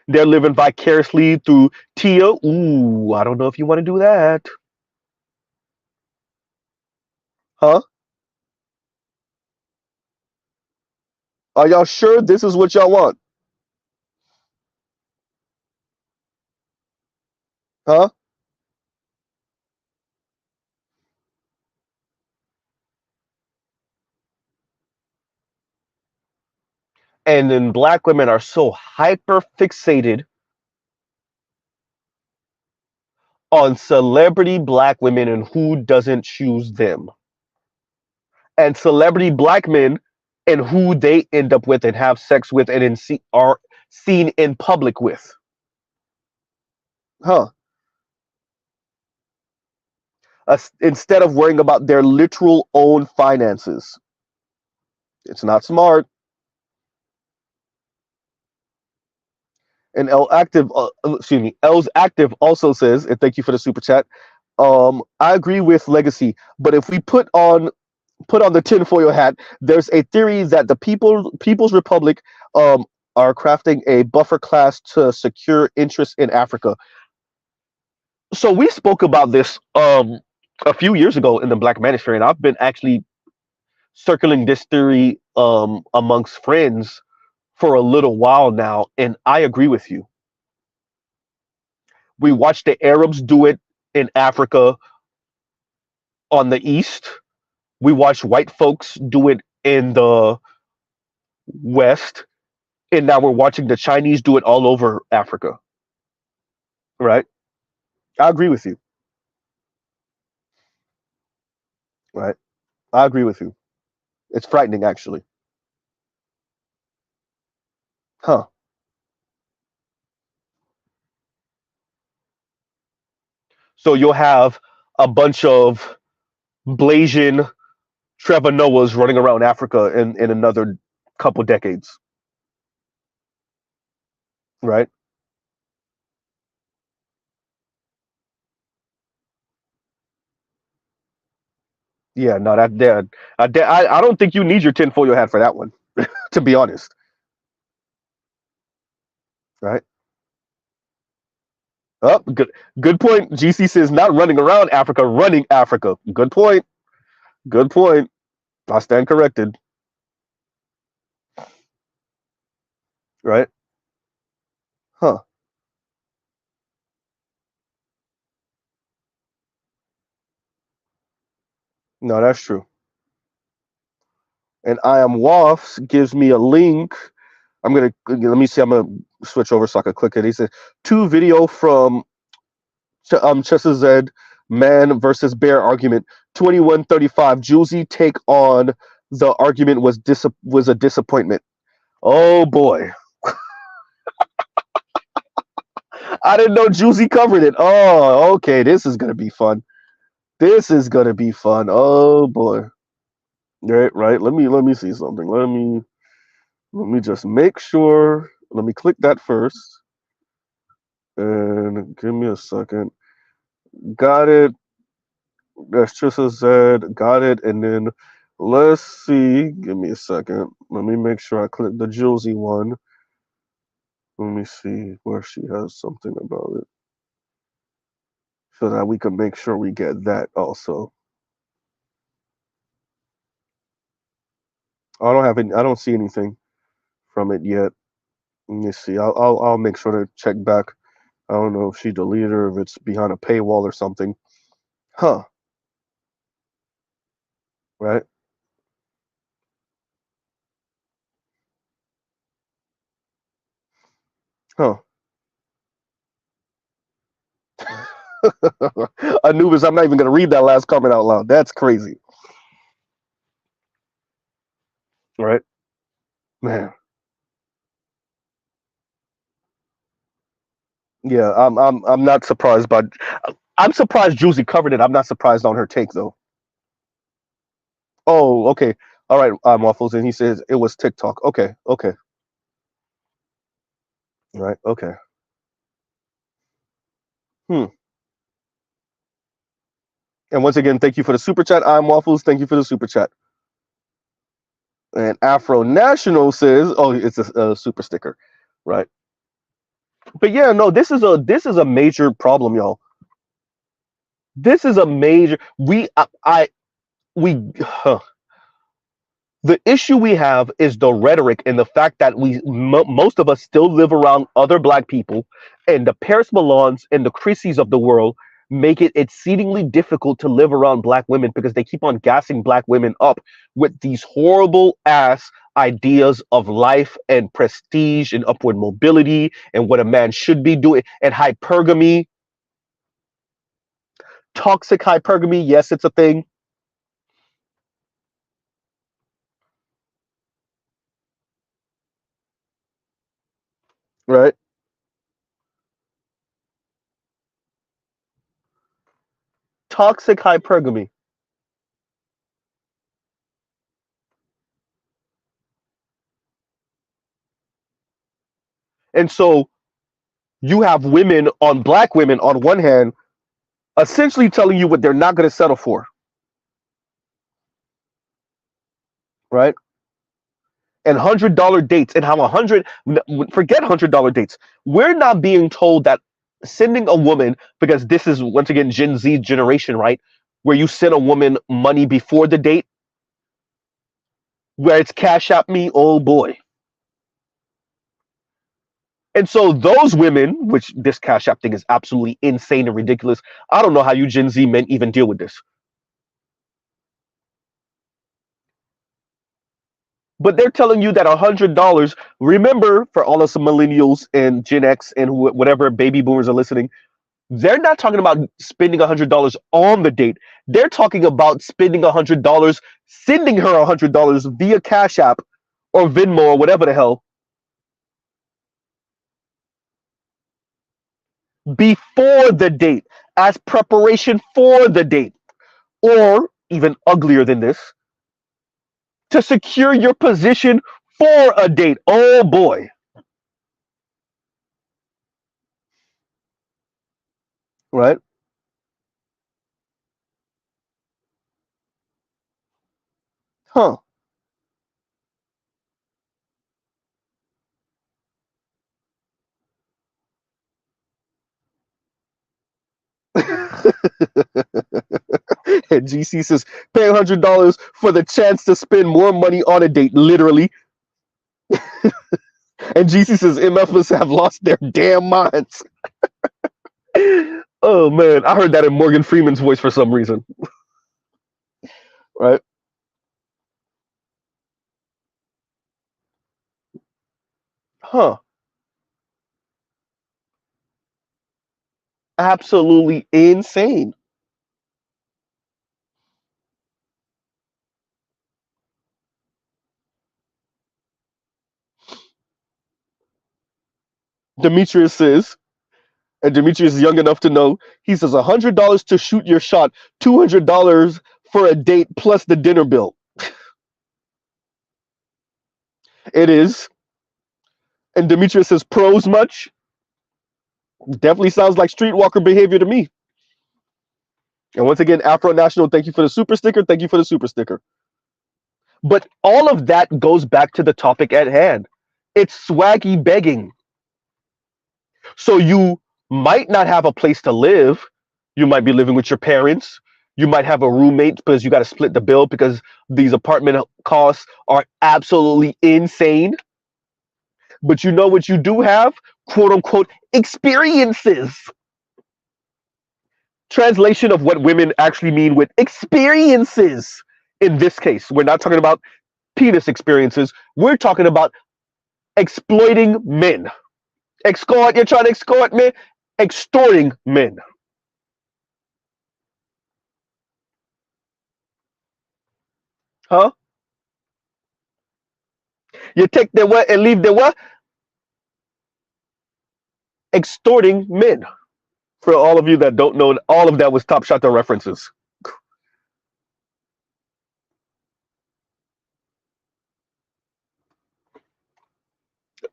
They're living vicariously through Tia. Ooh, I don't know if you want to do that. Huh? Are y'all sure this is what y'all want? Huh? And then black women are so hyper fixated on celebrity black women and who doesn't choose them. And celebrity black men and who they end up with and have sex with and are seen in public with. Huh? Instead of worrying about their literal own finances. It's not smart. And L's active also says, and thank you for the super chat. I agree with Legacy, but if we put on the tinfoil hat, there's a theory that the People's Republic are crafting a buffer class to secure interests in Africa. So we spoke about this a few years ago in the Black Manosphere, and I've been actually circling this theory amongst friends for a little while now, and I agree with you. We watched the Arabs do it in Africa on the east. We watched white folks do it in the west, and now we're watching the Chinese do it all over Africa. Right? I agree with you. Right? I agree with you. It's frightening, actually. Huh? So you'll have a bunch of Blasian Trevor Noahs running around Africa in another couple decades. Right? Yeah. No, I don't think you need your tinfoil hat for that one. To be honest. Right? Oh, good point. GC says not running around Africa, running Africa. Good point. Good point. I stand corrected. Right? Huh. No, that's true. And I am Wafts gives me a link. Let me see. I'm gonna switch over so I can click it. He said two video from Chessa Z man versus bear argument 2135. Juicy take on the argument was a disappointment. Oh boy, I didn't know Juicy covered it. Oh, okay. This is gonna be fun. This is gonna be fun. Oh boy. Right, right. Let me see something. Let me just make sure. Let me click that first. And give me a second. Got it. That's just a Z. Got it. And then let's see. Give me a second. Let me make sure I click the Josie one. Let me see where she has something about it. So that we can make sure we get that also. I don't see anything from it yet. Let me see. I'll make sure to check back. I don't know if she deleted or if it's behind a paywall or something. Huh. Right? Huh. Anubis, I'm not even gonna read that last comment out loud. That's crazy. Right? Man. Yeah, I'm not surprised by I'm surprised Juicy covered it. I'm not surprised on her take though. Oh, okay. All right, Waffles, and he says it was TikTok. Okay, okay. Right, okay. Hmm. And once again, thank you for the super chat. I'm Waffles. Thank you for the super chat. And Afro National says, "Oh, it's a super sticker, right?" But yeah, no, this is a major problem, y'all. This is a major. We the issue we have is the rhetoric and the fact that most of us still live around other black people, and the Paris Milans and the Chrissies of the world make it exceedingly difficult to live around black women because they keep on gassing black women up with these horrible ass ideas of life and prestige and upward mobility and what a man should be doing and hypergamy, toxic hypergamy. Yes, it's a thing, right? Toxic hypergamy. And so you have women on black women on one hand essentially telling you what they're not going to settle for, right? And $100 dates and how forget $100 dates. We're not being told that sending a woman, because this is once again Gen Z generation, right? Where you send a woman money before the date, where it's cash out me, oh boy. And so those women, which this cash app thing is absolutely insane and ridiculous. I don't know how you Gen Z men even deal with this. But they're telling you that $100. Remember, for all of some millennials and Gen X and whatever baby boomers are listening, they're not talking about spending $100 on the date. They're talking about spending $100, sending her $100 via Cash App or Venmo or whatever the hell before the date as preparation for the date, or even uglier than this, to secure your position for a date. Oh boy, right? Huh. And GC says, pay $100 for the chance to spend more money on a date, literally. And GC says, MF must have lost their damn minds. Oh man, I heard that in Morgan Freeman's voice for some reason, right? Huh. Absolutely insane. Demetrius says, and Demetrius is young enough to know, he says $100 to shoot your shot, $200 for a date plus the dinner bill. It is. And Demetrius says, pros much? Definitely sounds like streetwalker behavior to me. And once again, Afro National, thank you for the super sticker. Thank you for the super sticker. But all of that goes back to the topic at hand. It's swaggy begging. So you might not have a place to live. You might be living with your parents. You might have a roommate because you got to split the bill because these apartment costs are absolutely insane. But you know what you do have? Quote unquote experiences. Translation of what women actually mean with experiences. In this case, we're not talking about penis experiences. We're talking about exploiting men. Escort, you're trying to escort men, extorting men. Huh? You take the what and leave the what? Extorting men. For all of you that don't know, all of that was Top Shot references.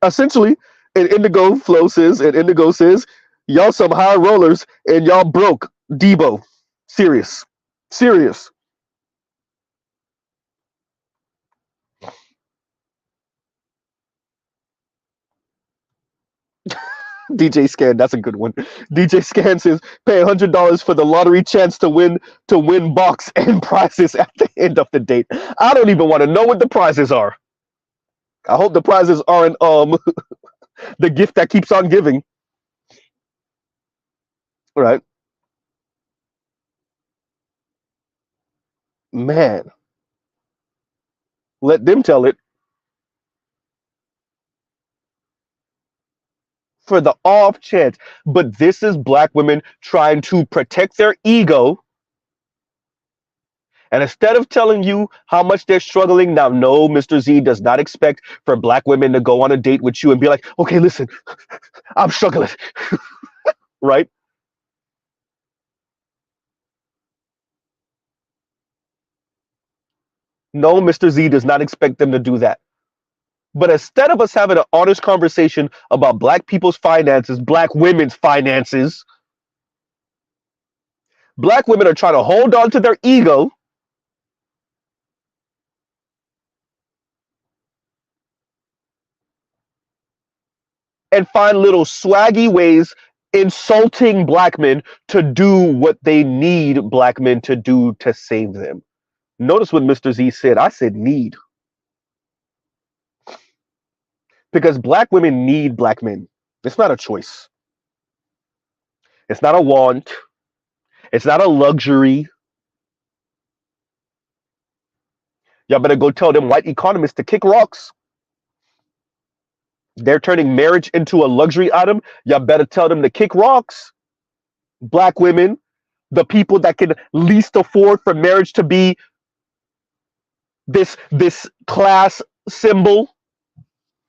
Essentially, and Indigo says, y'all some high rollers and y'all broke. Debo. Serious. Serious. DJ Scan, that's a good one. DJ Scan says, pay $100 for the lottery chance to win box and prizes at the end of the date. I don't even want to know what the prizes are. I hope the prizes aren't the gift that keeps on giving. Right. Man, let them tell it. For the off chance. But this is black women trying to protect their ego. And instead of telling you how much they're struggling, now, no, Mr. Z does not expect for black women to go on a date with you and be like, okay, listen, I'm struggling. Right? No, Mr. Z does not expect them to do that. But instead of us having an honest conversation about black people's finances, black women's finances, black women are trying to hold on to their ego and find little swaggy ways insulting black men to do what they need black men to do to save them. Notice what Mr. Z said. I said need. Because black women need black men. It's not a choice. It's not a want. It's not a luxury. Y'all better go tell them white economists to kick rocks. They're turning marriage into a luxury item. Y'all better tell them to kick rocks. Black women, the people that can least afford for marriage to be this class symbol.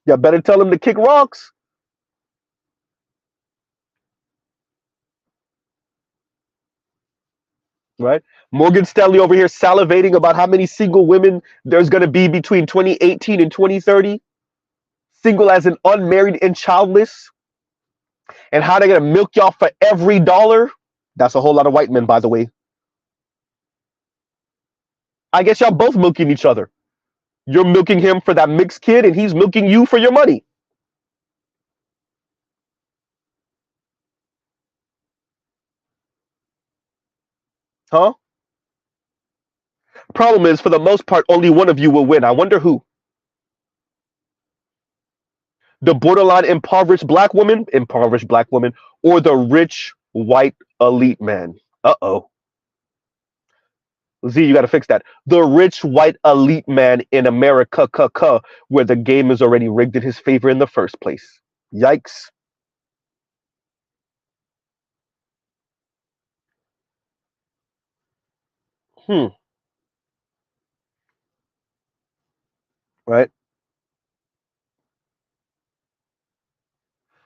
Y'all better tell them to kick rocks. Right? Morgan Stanley over here salivating about how many single women there's going to be between 2018 and 2030. Single as in unmarried and childless. And how they're going to milk y'all for every dollar. That's a whole lot of white men, by the way. I guess y'all both milking each other. You're milking him for that mixed kid, and he's milking you for your money. Huh? Problem is, for the most part, only one of you will win. I wonder who. The borderline impoverished black woman, or the rich white elite man. Uh-oh. Z, you got to fix that. The rich white elite man in America, where the game is already rigged in his favor in the first place. Yikes. Hmm. Right.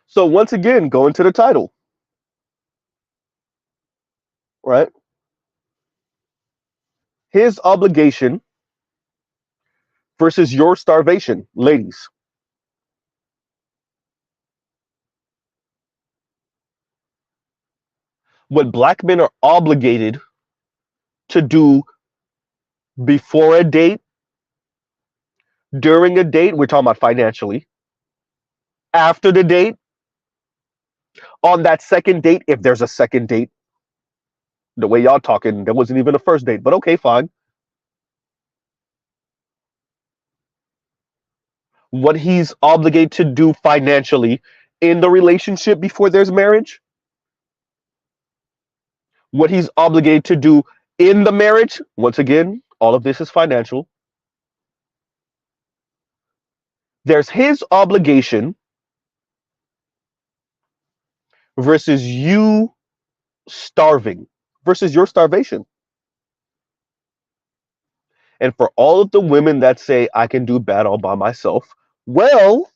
So once again, going to the title. Right. His obligation versus your starvation, ladies. What black men are obligated to do before a date, during a date, we're talking about financially, after the date, on that second date, if there's a second date, the way y'all talking, there wasn't even a first date, but okay, fine. What he's obligated to do financially in the relationship before there's marriage, what he's obligated to do in the marriage, once again, all of this is financial. There's his obligation versus you starving, versus your starvation. And for all of the women that say I can do bad all by myself, well,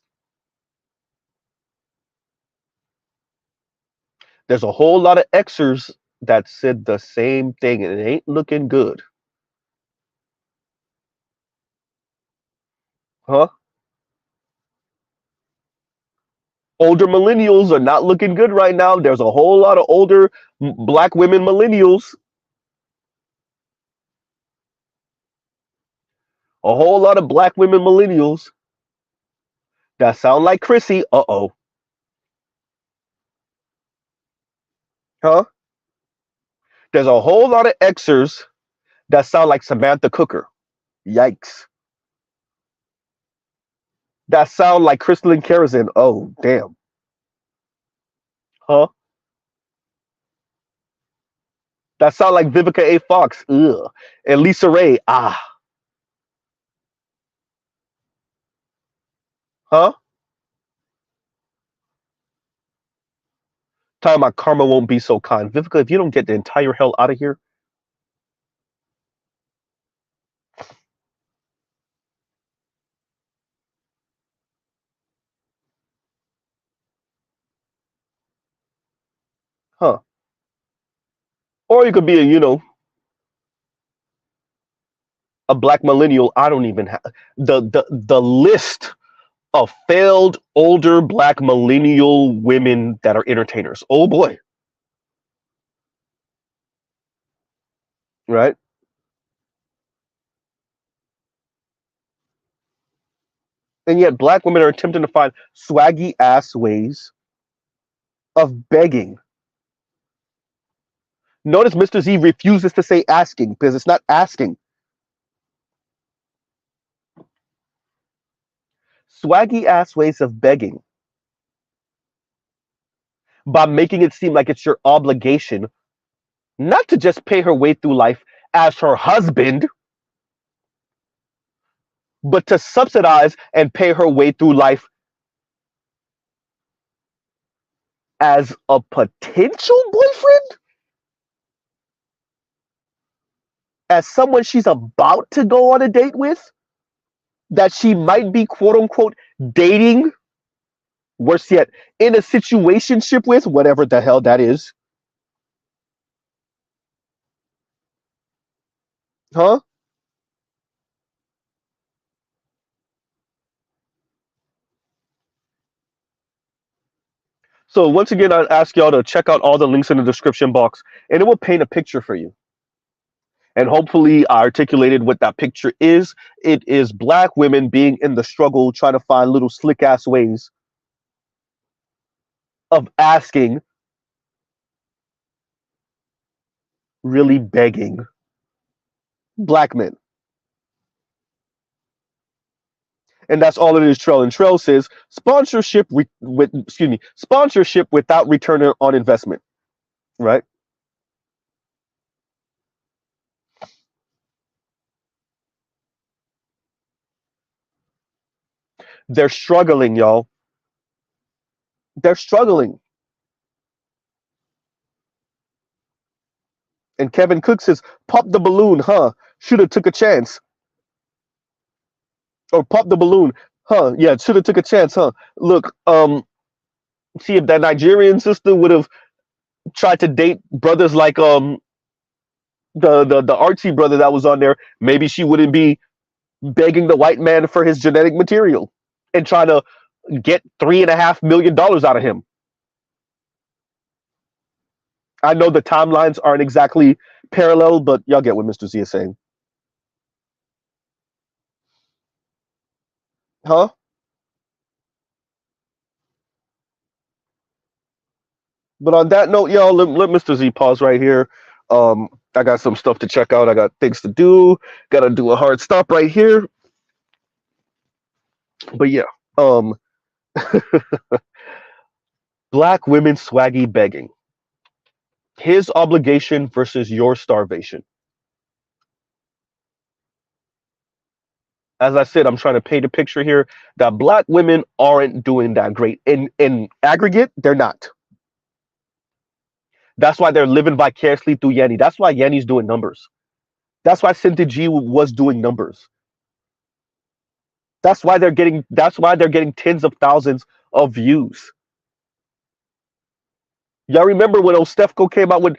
there's a whole lot of Xers that said the same thing, and it ain't looking good. Huh? Older millennials are not looking good right now. There's a whole lot of older black women millennials. A whole lot of black women millennials that sound like Chrissy. Uh-oh. Huh? There's a whole lot of Xers that sound like Samantha Cooker. Yikes. That sound like Crystalline Kerosene. Oh, damn. Huh? That sound like Vivica A. Fox. Ugh. And Lisa Ray. Ah. Huh? Talking about karma won't be so kind. Vivica, if you don't get the entire hell out of here. Huh. Or you could be a black millennial. I don't even have the list of failed older black millennial women that are entertainers. Oh boy. Right? And yet black women are attempting to find swaggy ass ways of begging. Notice Mr. Z refuses to say asking because it's not asking. Swaggy ass ways of begging by making it seem like it's your obligation not to just pay her way through life as her husband, but to subsidize and pay her way through life as a potential boyfriend, as someone she's about to go on a date with, that she might be quote unquote dating, worse yet, in a situationship with, whatever the hell that is. Huh? So once again, I ask y'all to check out all the links in the description box, and it will paint a picture for you. And hopefully, I articulated what that picture is. It is black women being in the struggle, trying to find little slick ass ways of asking, really begging black men. And that's all it is. Trail and Trail says sponsorship without return on investment. Right? They're struggling, y'all. They're struggling. And Kevin Cook says, "Pop the balloon, huh? Should have took a chance." Or pop the balloon, huh? Yeah, should have took a chance, huh? Look, see if that Nigerian sister would have tried to date brothers like the Archie brother that was on there, maybe she wouldn't be begging the white man for his genetic material and trying to get $3.5 million out of him. I know the timelines aren't exactly parallel, but y'all get what Mr. Z is saying. Huh? But on that note, y'all, let Mr. Z pause right here. I got some stuff to check out. I got things to do. Gotta do a hard stop right here. But yeah, black women swaggy begging. His obligation versus your starvation. As I said, I'm trying to paint a picture here that black women aren't doing that great. In aggregate, they're not. That's why they're living vicariously through Yanni. That's why Yanni's doing numbers. That's why Cynthia G was doing numbers. That's why they're getting tens of thousands of views. Y'all remember when Ostefco came out with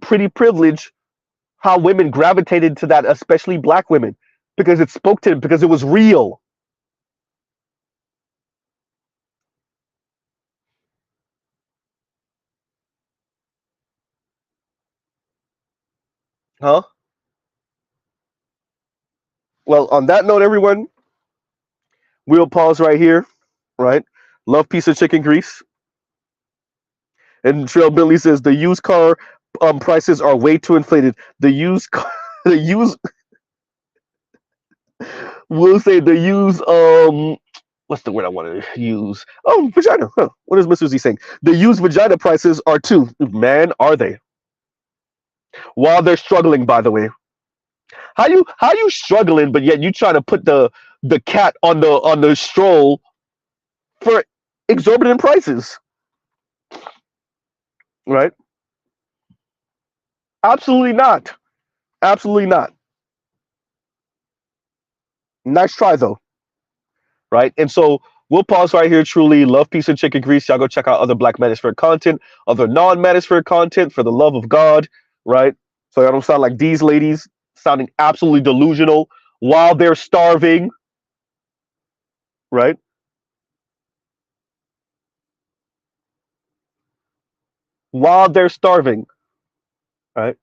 Pretty Privilege, how women gravitated to that, especially black women, because it spoke to them, because it was real. Huh? Well, on that note, everyone, we'll pause right here, right? Love, piece of chicken grease. And Trail Billy says the used car prices are way too inflated. The used car, the used, we'll say the used, what's the word I want to use? Oh, vagina. Huh. What is Mr. Z saying? The used vagina prices are too. Man, are they? While they're struggling, by the way. How you struggling, but yet you trying to put the cat on the stroll for exorbitant prices, right? Absolutely not. Absolutely not. Nice try though, right? And so we'll pause right here. Truly, love, peace, and chicken grease. Y'all go check out other Black Manosphere content, other non-Manosphere content, for the love of God, right? So y'all don't sound like these ladies sounding absolutely delusional while they're starving, right? While they're starving, right?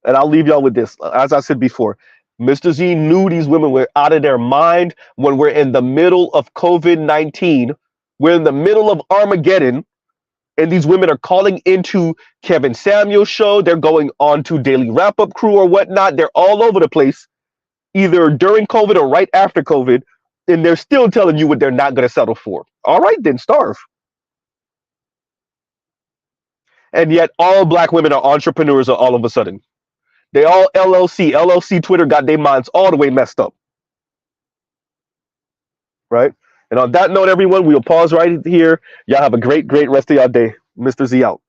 And I'll leave y'all with this. As I said before, Mr. Z knew these women were out of their mind when we're in the middle of COVID-19. We're in the middle of Armageddon, and these women are calling into Kevin Samuel's show. They're going on to Daily Wrap Up Crew or whatnot. They're all over the place, either during COVID or right after COVID, and they're still telling you what they're not going to settle for. All right, then starve. And yet, all black women are entrepreneurs all of a sudden. They all LLC Twitter got their minds all the way messed up, right? And on that note, everyone, we'll pause right here. Y'all have a great rest of y'all day. Mr. Z out.